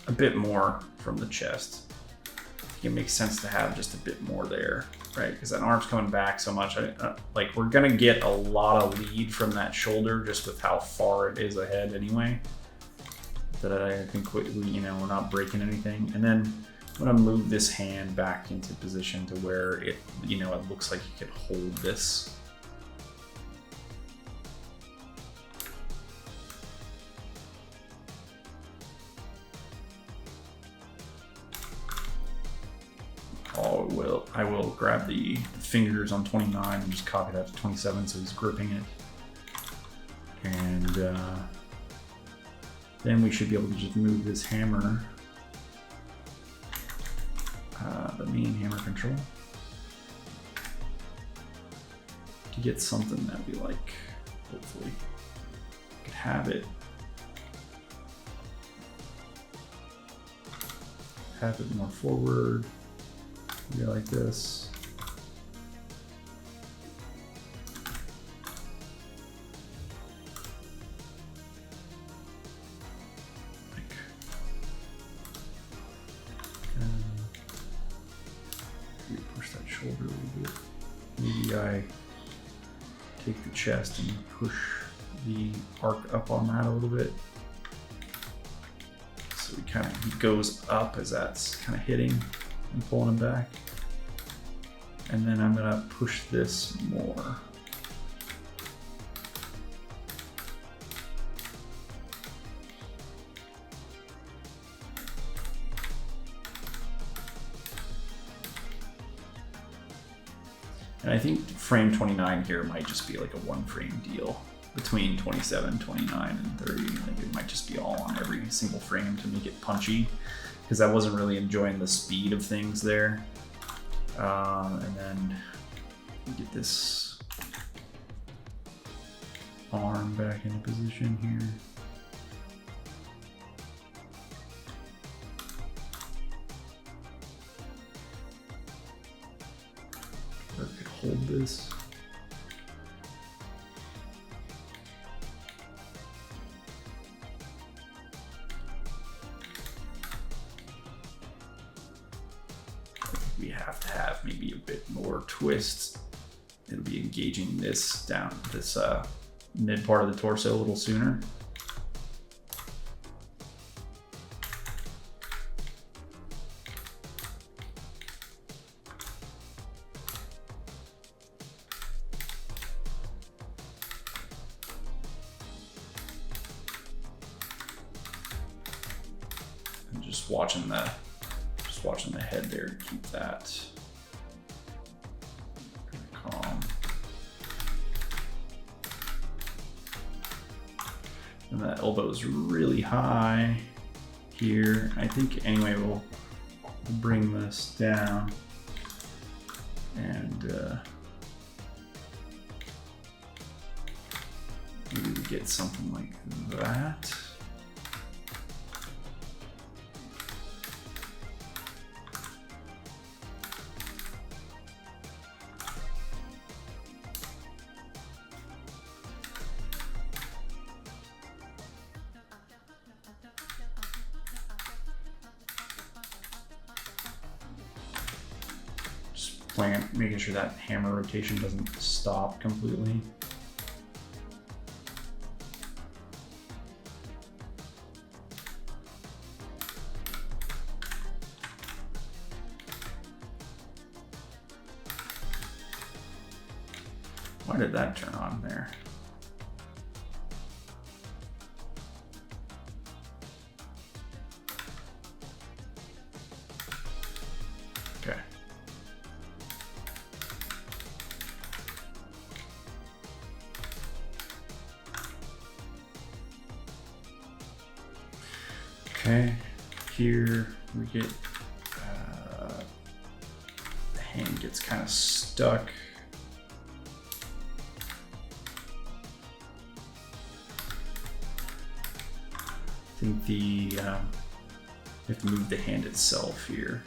a bit more from the chest. It makes sense to have just a bit more there, right? Because that arm's coming back so much. Like, we're gonna get a lot of lead from that shoulder just with how far it is ahead anyway. That I think we're not breaking anything. And then I'm gonna move this hand back into position to where it, it looks like you could hold this. I will grab the fingers on 29 and just copy that to 27 so he's gripping it. And then we should be able to just move this hammer, the main hammer control, to get something that we like, hopefully. Could have it. Have it more forward. Maybe like this. Push that shoulder maybe I take the chest and push the arc up on that a little bit. So he goes up as that's kind of hitting and pulling him back. And then I'm gonna push this more. And I think frame 29 here might just be like a one frame deal between 27, 29, and 30. Like it might just be all on every single frame to make it punchy, because I wasn't really enjoying the speed of things there. And then get this arm back into position here. Or I could hold this. We have to have maybe a bit more twists. It'll be engaging this down, this mid part of the torso a little sooner. And just watching the head there to keep that calm. And that elbow is really high here. I think anyway we'll bring this down and maybe we get something like that. Making sure that hammer rotation doesn't stop completely. Why did that turn on there? Okay. Okay, here we get, the hand gets kind of stuck. I think you have to move the hand itself here.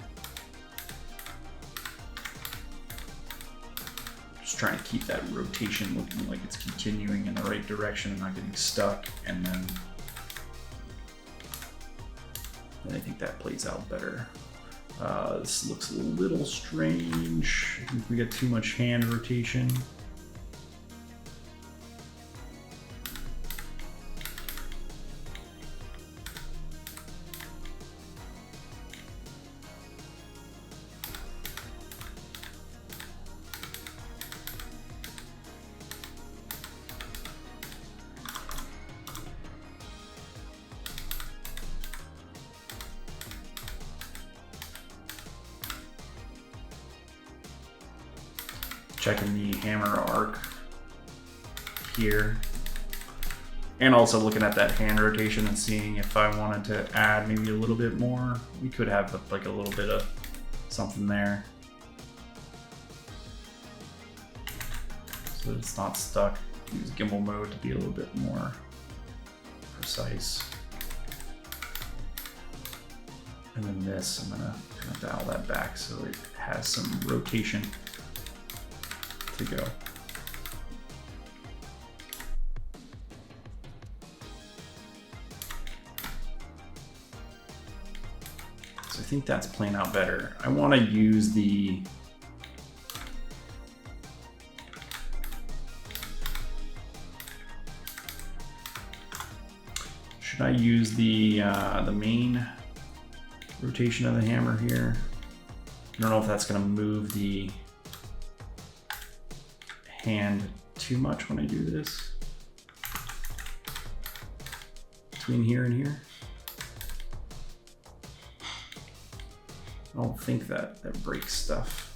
Just trying to keep that rotation looking like it's continuing in the right direction and not getting stuck, and then I think that plays out better. This looks a little strange. I think we got too much hand rotation. Checking the hammer arc here. And also looking at that hand rotation and seeing if I wanted to add maybe a little bit more. We could have like a little bit of something there, so that it's not stuck. Use gimbal mode to be a little bit more precise. And then this, I'm gonna kind of dial that back so it has some rotation to go. So I think that's playing out better. I want to use the Should I use the main rotation of the hammer here? I don't know if that's going to move the hand too much when I do this. Between here and here. I don't think that breaks stuff.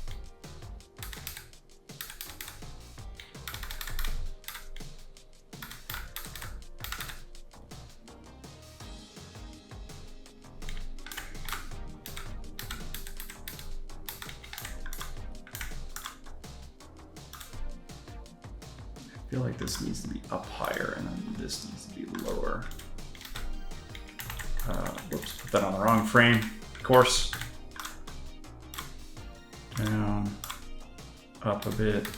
I feel like this needs to be up higher and then this needs to be lower. Whoops, put that on the wrong frame, of course. Down, up a bit,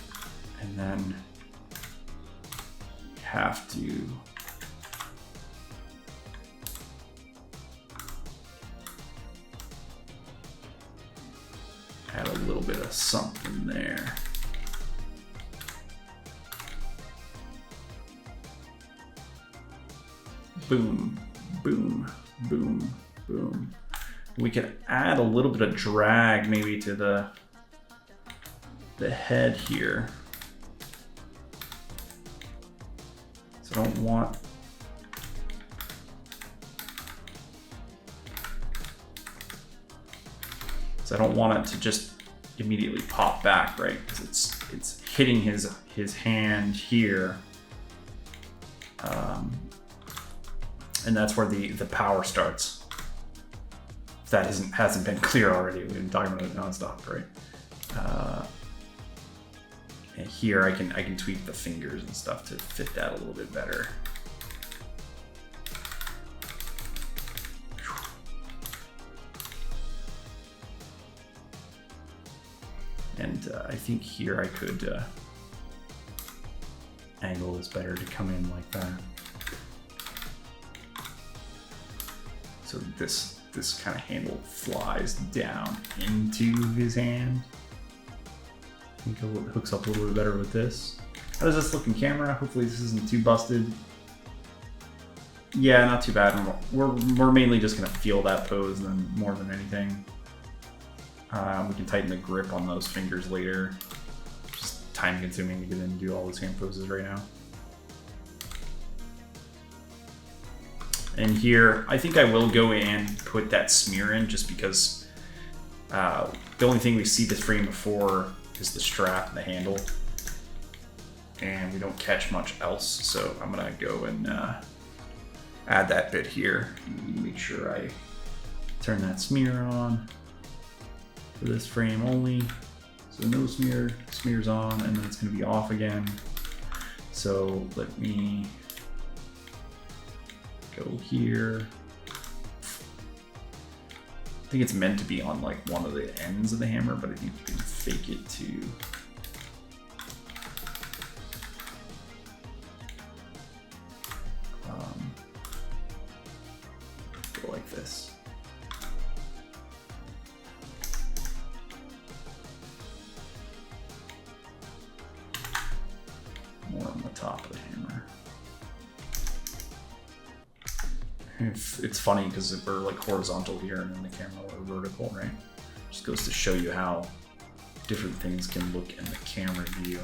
and then have to add a little bit of something there. Boom, boom, boom, boom. We can add a little bit of drag maybe to the head here. So I don't want it to just immediately pop back, right? Because it's hitting his hand here. And that's where the power starts. If that hasn't been clear already, we've been talking about it nonstop, right? And here I can tweak the fingers and stuff to fit that a little bit better. And I think here I could angle this better to come in like that. So this kind of handle flies down into his hand. I think it hooks up a little bit better with this. How does this look in camera? Hopefully this isn't too busted. Yeah, not too bad. We're mainly just gonna feel that pose more than anything. We can tighten the grip on those fingers later. Just time consuming to get in and do all those hand poses right now. And here, I think I will go in and put that smear in just because the only thing we see this frame before is the strap and the handle. And we don't catch much else, so I'm gonna go and add that bit here. Make sure I turn that smear on for this frame only. So no smear, smear's on, and then it's gonna be off again. So let me go here. I think it's meant to be on like one of the ends of the hammer, but I think you can fake it to go like this. More on the top of the hammer. It's funny because if we're like horizontal here and then the camera we're vertical, right? Just goes to show you how different things can look in the camera view.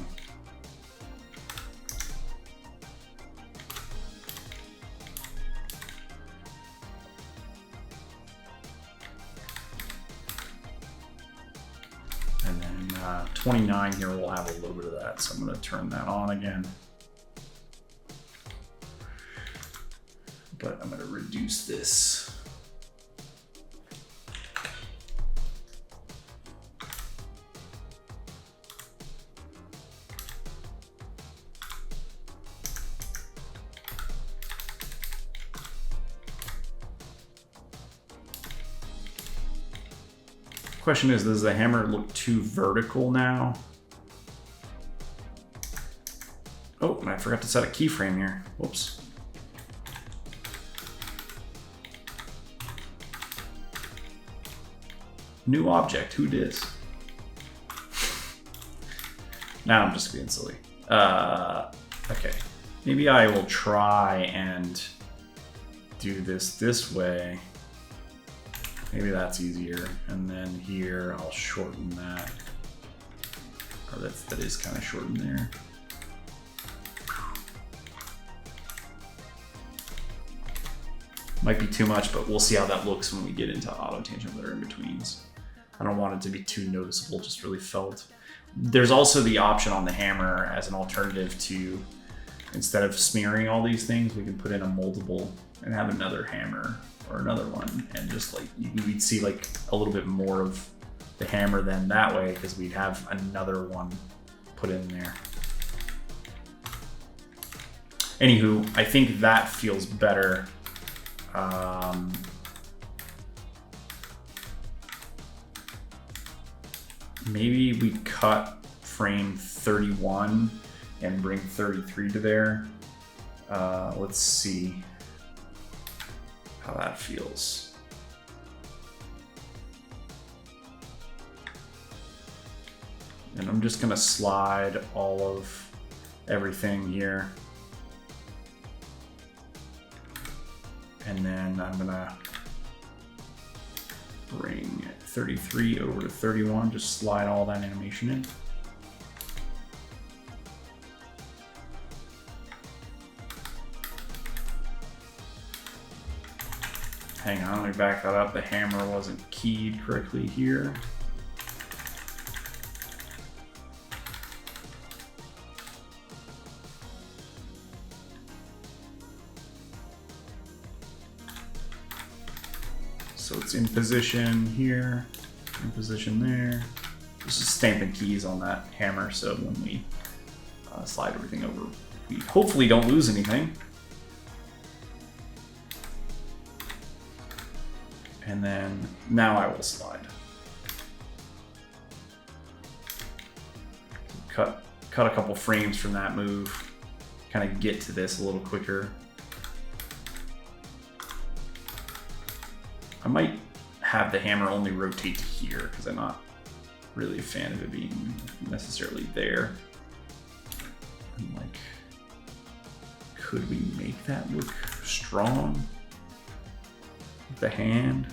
And then 29 here will have a little bit of that, so I'm going to turn that on again. But I'm going to reduce this. Question is, does the hammer look too vertical now? Oh, and I forgot to set a keyframe here. Whoops. New object, who dis? Now I'm just being silly. Okay, maybe I will try and do this way, maybe that's easier. And then here I'll shorten that. Or that is kind of shortened there. Might be too much, but we'll see how that looks when we get into auto tangent layer in betweens. I don't want it to be too noticeable, just really felt. There's also the option on the hammer as an alternative to, instead of smearing all these things, we can put in a moldable and have another hammer or another one, and just like we'd see like a little bit more of the hammer then that way, because we'd have another one put in there. Anywho, I think that feels better. Maybe we cut frame 31 and bring 33 to there. Let's see how that feels. And I'm just gonna slide all of everything here. And then I'm gonna bring 33 over to 31, just slide all that animation in. Hang on, let me back that up. The hammer wasn't keyed correctly here. So it's in position here, in position there. This is stamping keys on that hammer, so when we slide everything over, we hopefully don't lose anything. And then now I will slide. Cut a couple frames from that move, kind of get to this a little quicker. I might have the hammer only rotate to here because I'm not really a fan of it being necessarily there. And like, could we make that look strong with the hand?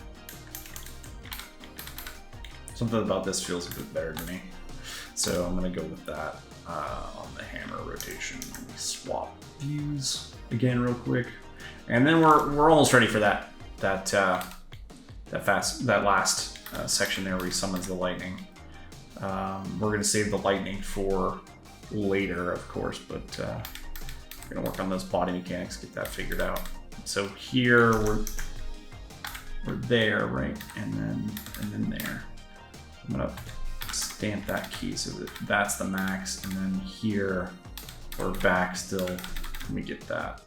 Something about this feels a bit better to me. So I'm gonna go with that on the hammer rotation. Let me swap views again real quick. And then we're almost ready for that last section there where he summons the lightning. We're gonna save the lightning for later, of course, but we're gonna work on those body mechanics, get that figured out. So here we're there, right? And then there. I'm gonna stamp that key so that that's the max, and then here we're back still. Let me get that.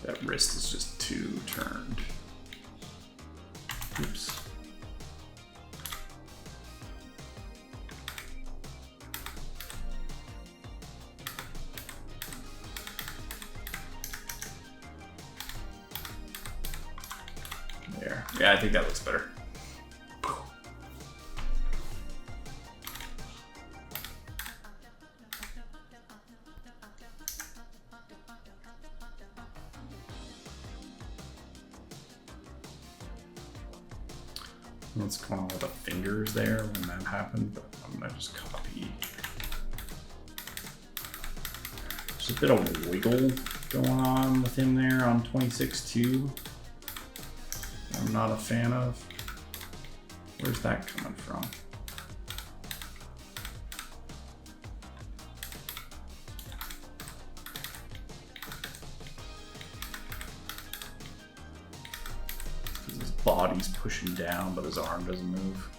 That wrist is just too turned. Oops. There. Yeah, I think that looks better. What's going on with the fingers there when that happened, but I'm gonna just copy. There's a bit of wiggle going on with him there on 26 too. I'm not a fan of. Where's that coming from? body's pushing down, but his arm doesn't move.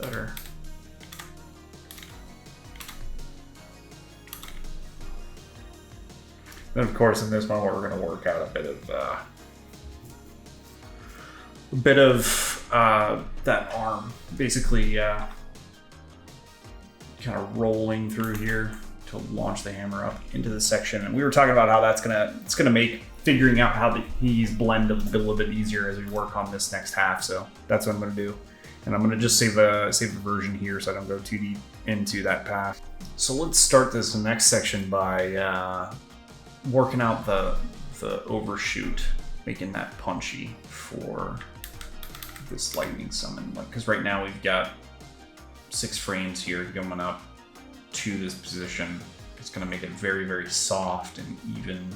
Better. Then, of course, in this one, we're going to work out a bit of that arm, basically kind of rolling through here to launch the hammer up into the section. And we were talking about how it's gonna make figuring out how he's blend a little bit easier as we work on this next half. So that's what I'm going to do. And I'm going to just save the version here so I don't go too deep into that path. So let's start this next section by working out the overshoot, making that punchy for this lightning summon. Because right now we've got 6 frames here going up to this position. It's going to make it very, very soft and even,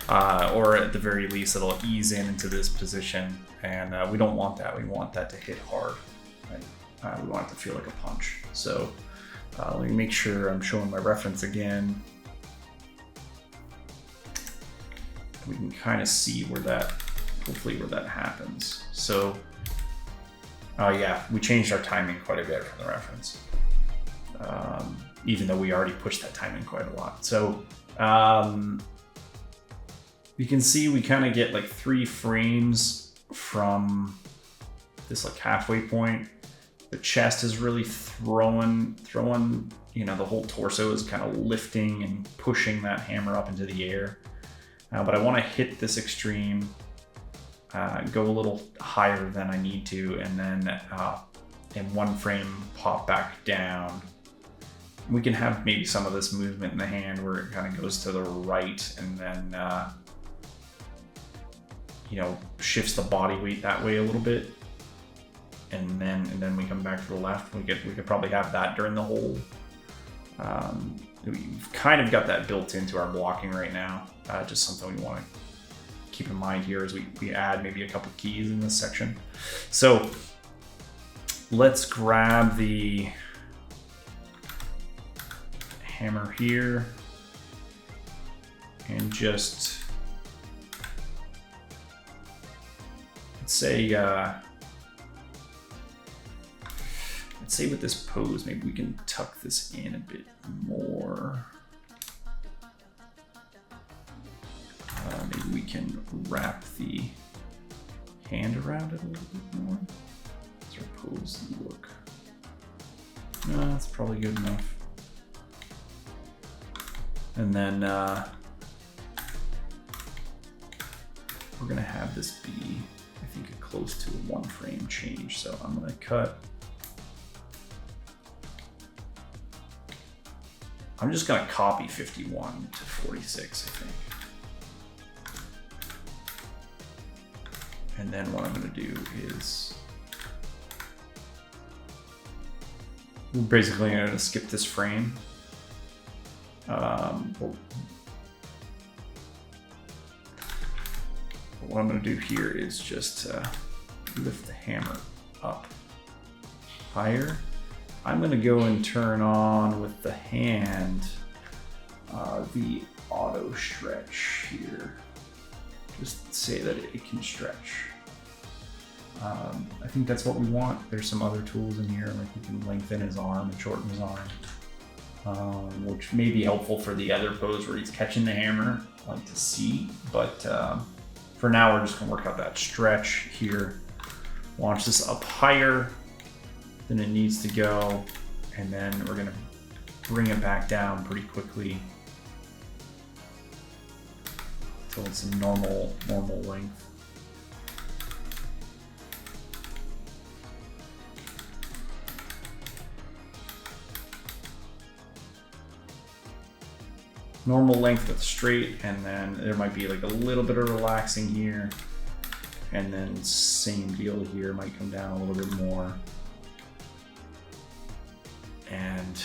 or at the very least it'll ease into this position. And we don't want that. We want that to hit hard. Right? We want it to feel like a punch. So let me make sure I'm showing my reference again. We can kind of see where that, hopefully where that happens. So, oh yeah, we changed our timing quite a bit from the reference. Even though we already pushed that timing quite a lot. So you can see we kind of get like 3 frames from this like halfway point. The chest is really throwing, you know, the whole torso is kind of lifting and pushing that hammer up into the air. But I want to hit this extreme, go a little higher than I need to, and then in 1 frame pop back down. We can have maybe some of this movement in the hand where it kind of goes to the right and then, you know, shifts the body weight that way a little bit. And then we come back to the left. We could probably have that during the whole. We've kind of got that built into our blocking right now. Just something we want to keep in mind here as we add maybe a couple keys in this section. So let's grab the hammer here and just let's say with this pose, maybe we can tuck this in a bit more. Maybe we can wrap the hand around it a little bit more. Does our pose look? No, that's probably good enough. And then we're gonna have this be, I think, close to a 1 frame change. So I'm gonna cut. I'm just gonna copy 51 to 46, I think. And then what I'm gonna do is, we're basically gonna skip this frame. What I'm gonna do here is just lift the hammer up higher. I'm gonna go and turn on with the hand the auto stretch here. Just say that it can stretch. I think that's what we want. There's some other tools in here, like we can lengthen his arm and shorten his arm, which may be helpful for the other pose where he's catching the hammer, like to see. But for now, we're just gonna work out that stretch here. Launch this up higher than it needs to go, and then we're gonna bring it back down pretty quickly build some normal length. Normal length with straight, and then there might be like a little bit of relaxing here. And then same deal here, might come down a little bit more. And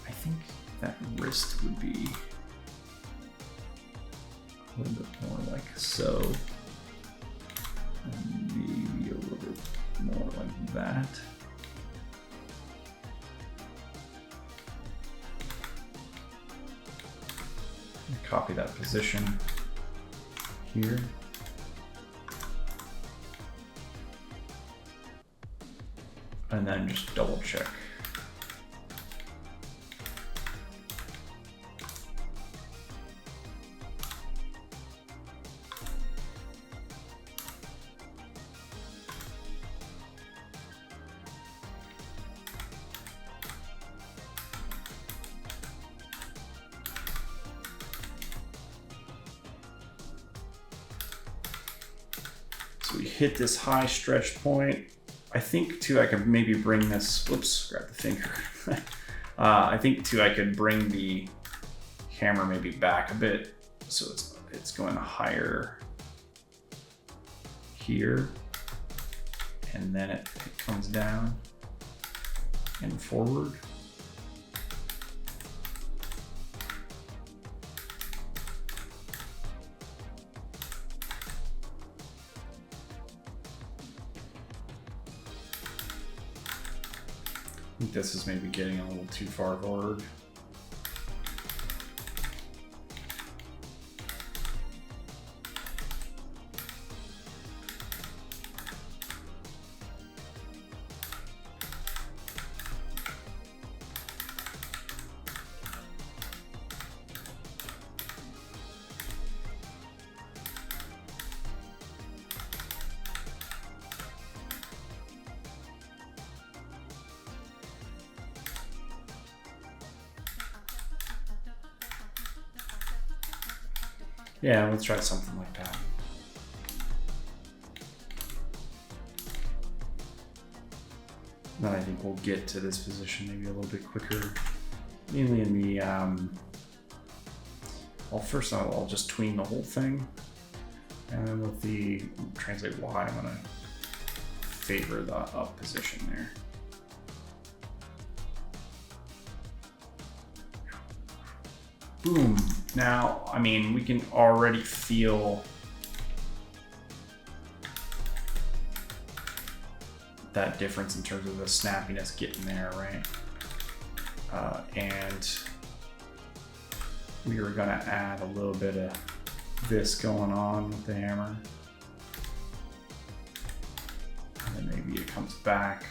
I think that wrist would be a little bit more like so. And maybe a little bit more like that. Copy that position here. And then just double check. So we hit this high stretch point. I think too I could maybe bring this, whoops, grab the finger. I think too I could bring the hammer maybe back a bit so it's going higher here, and then it comes down and forward. I think this is maybe getting a little too far forward. Yeah, let's try something like that. Then I think we'll get to this position maybe a little bit quicker. Mainly in the, well, first I'll just tween the whole thing. And then with the translate Y, I'm gonna favor the up position there. Boom. Now, I mean, we can already feel that difference in terms of the snappiness getting there, right? And we are gonna add a little bit of this going on with the hammer. And then maybe it comes back.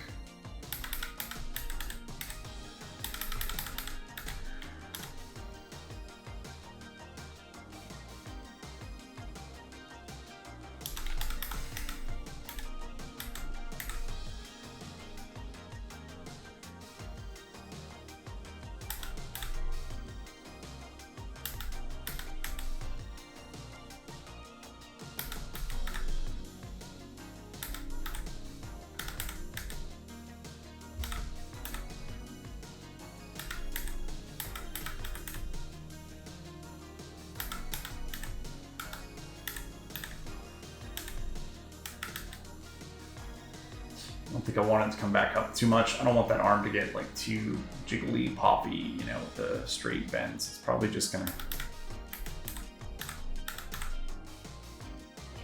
I don't think I want it to come back up too much. I don't want that arm to get like too jiggly, poppy, you know, with the straight bends. It's probably just gonna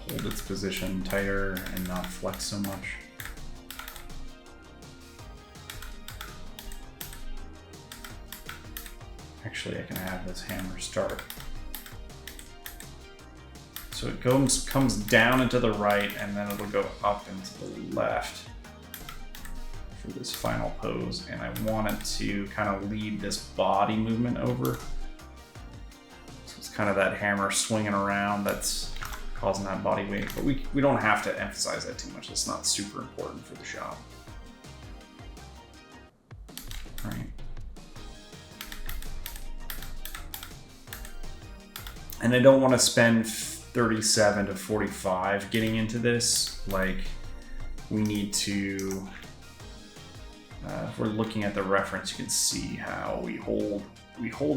hold its position tighter and not flex so much. Actually, I can have this hammer start. So it comes down and to the right, and then it'll go up and to the left for this final pose. And I want it to kind of lead this body movement over. So it's kind of that hammer swinging around that's causing that body weight, but we don't have to emphasize that too much. It's not super important for the shot. Right. And I don't want to spend 37 to 45 getting into this. Like, we need to, if we're looking at the reference, you can see how we hold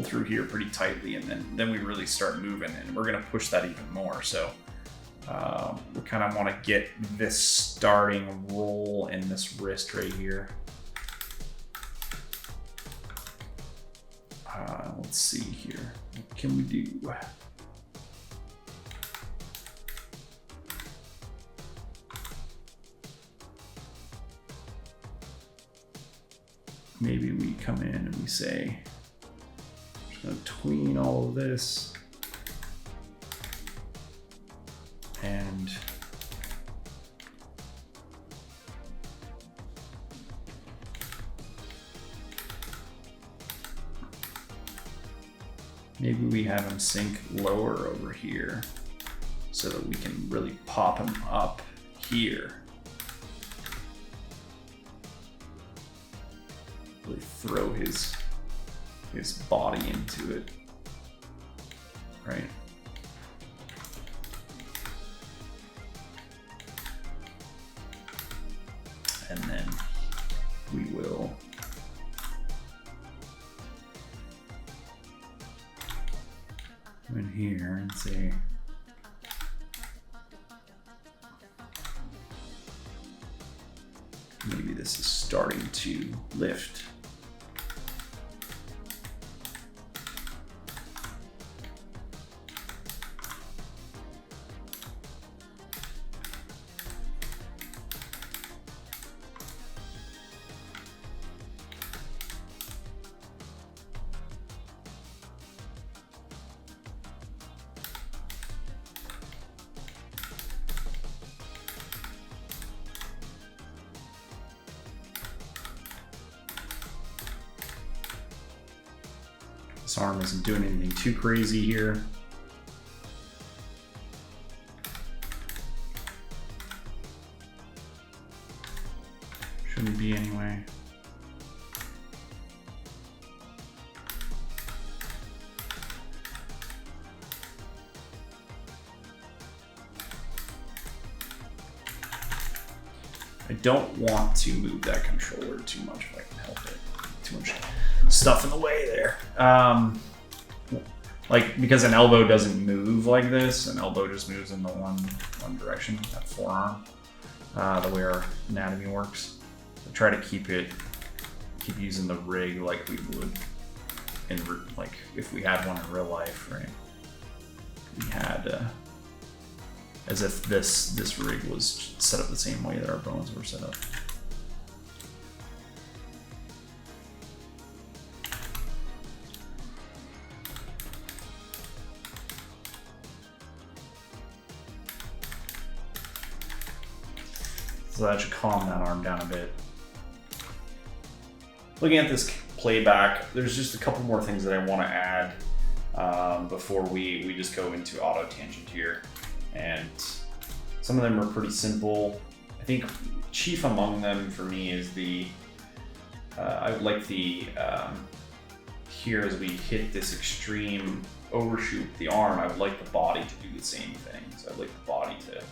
through here pretty tightly, and then we really start moving, and we're going to push that even more. So we kind of want to get this starting roll in this wrist right here. Let's see here. What can we do? Maybe we come in and we say, I'm just gonna tween all of this, and maybe we have him sink lower over here so that we can really pop him up here. Really throw his body into it, right? And then we will come in here and say, maybe this is starting to lift. This arm isn't doing anything too crazy here. Shouldn't be anyway. I don't want to move that controller too much if I can help it. Too much stuff in the way there. Like, because an elbow doesn't move like this, an elbow just moves in the one direction, that forearm, the way our anatomy works. So try to keep using the rig like we would like if we had one in real life, right? We had as if this rig was set up the same way that our bones were set up. So that should calm that arm down a bit. Looking at this playback, there's just a couple more things that I want to add before we just go into auto tangent here. And some of them are pretty simple. I think chief among them for me is I would like here as we hit this extreme overshoot the arm, I would like the body to do the same thing. So I'd like the body to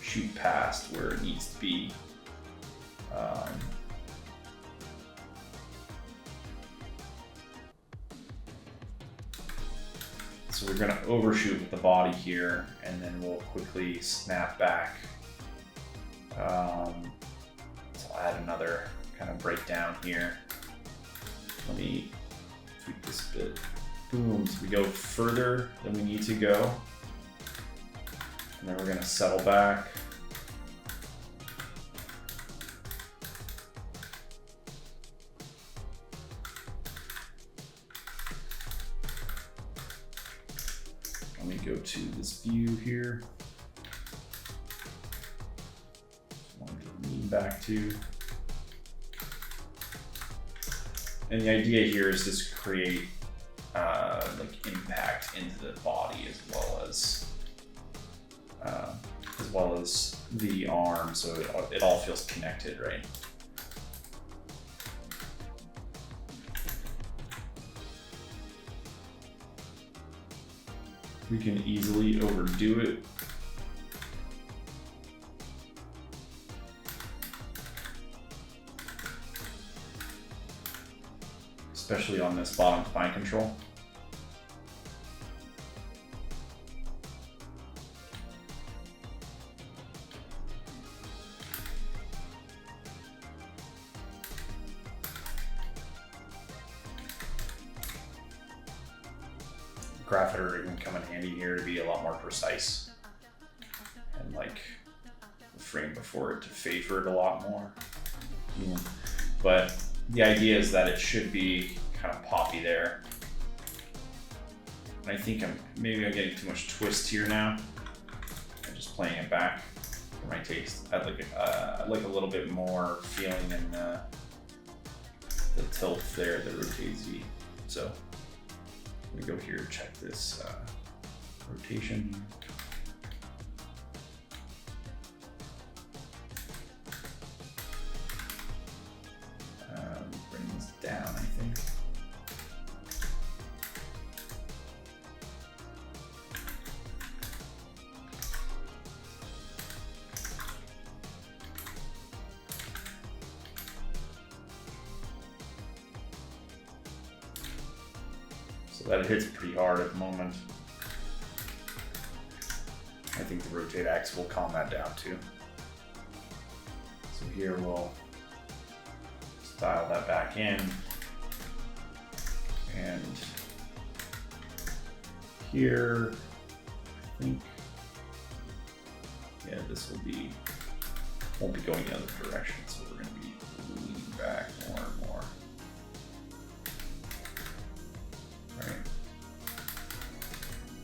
shoot past where it needs to be. So we're gonna overshoot with the body here, and then we'll quickly snap back. So I'll add another kind of breakdown here. Let me tweak this a bit. Boom, so we go further than we need to go. And then we're gonna settle back. Let me go to this view here. I want to lean back to. And the idea here is just to create like impact into the body as well as the arm, so it all feels connected, right? We can easily overdo it. Especially on this bottom spine control. Graphitter can come in handy here to be a lot more precise and like the frame before it to favor it a lot more. Yeah. But the idea is that it should be kind of poppy there. And I think maybe I'm getting too much twist here now. I'm just playing it back for my taste. I'd like a little bit more feeling in the tilt there, the rotate Z. So I'm gonna go here and check this rotation. Bring this down, I think. So that hits pretty hard at the moment. I think the rotate axis will calm that down too. So here we'll dial that back in, and here I think, yeah, this won't be going the other direction, so we're going to be leaning back more and more. Right,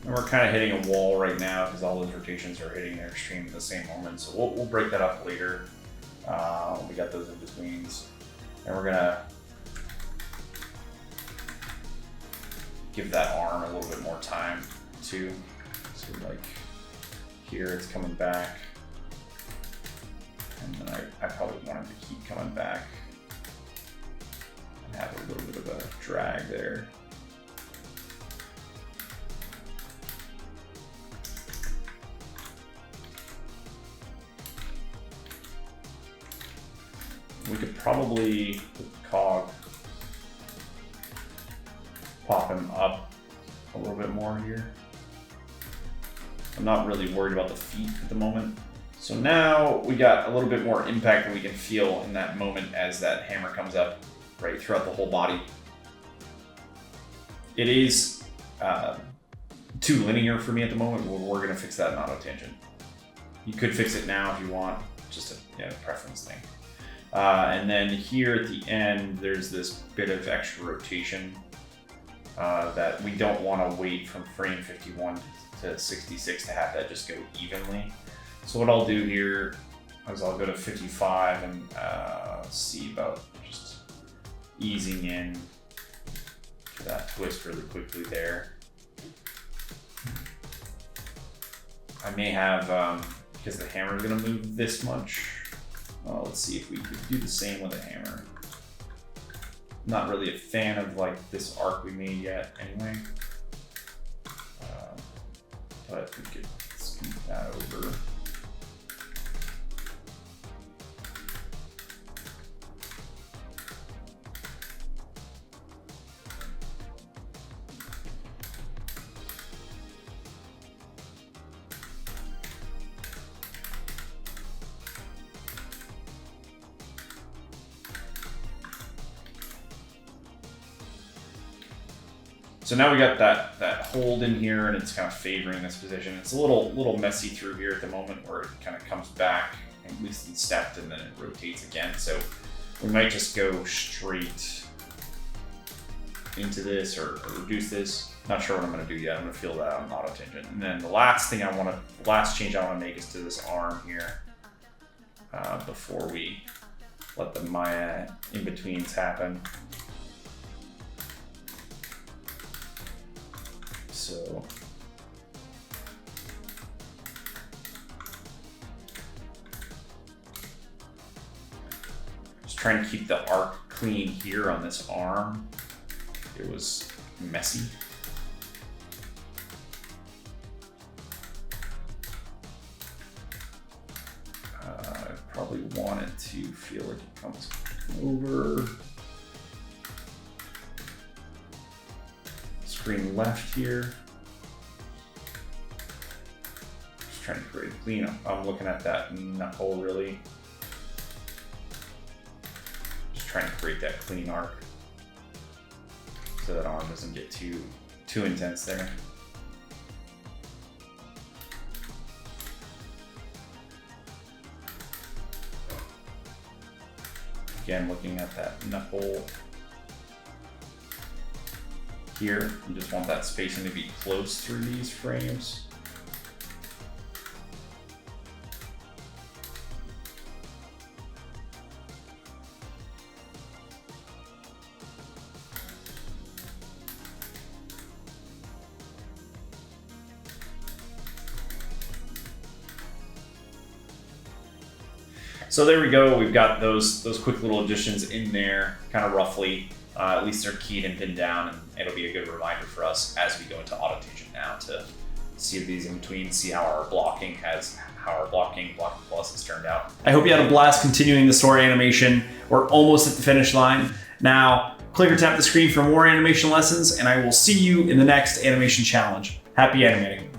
and we're kind of hitting a wall right now because all those rotations are hitting their extreme at the same moment. So we'll break that up later. We got those in betweens. And we're gonna give that arm a little bit more time too. So like here it's coming back. And then I probably want it to keep coming back and have a little bit of a drag there. We could probably, with the cog, pop him up a little bit more here. I'm not really worried about the feet at the moment. So now we got a little bit more impact that we can feel in that moment as that hammer comes up right throughout the whole body. It is too linear for me at the moment. We're gonna fix that in auto tangent. You could fix it now if you want, just a preference thing. And then here at the end, there's this bit of extra rotation that we don't want to wait from frame 51 to 66 to have that just go evenly. So what I'll do here is I'll go to 55 and see about just easing in to that twist really quickly there. I may have, because the hammer is going to move this much. Let's see if we could do the same with a hammer. Not really a fan of like this arc we made yet anyway. But we could scoot that over. So now we got that hold in here, and it's kind of favoring this position. It's a little messy through here at the moment where it kind of comes back, at least in stepped, and then it rotates again. So we might just go straight into this or reduce this. Not sure what I'm going to do yet. I'm going to feel that on auto tangent. And then the last change I want to make is to this arm here before we let the Maya in betweens happen. So just trying to keep the arc clean here on this arm. It was messy. want it to feel like it comes over. Screen left here. Just trying to create a clean up. I'm looking at that knuckle really. Just trying to create that clean arc so that arm doesn't get too intense there. Again, looking at that knuckle here, you just want that spacing to be close through these frames. So there we go. We've got those quick little additions in there, kind of roughly. At least they're keyed and pinned down, and it'll be a good reminder for us as we go into AutoTusion now to see these in between, see how our blocking blocking plus has turned out. I hope you had a blast continuing the story animation. We're almost at the finish line. Now, click or tap the screen for more animation lessons, and I will see you in the next animation challenge. Happy animating.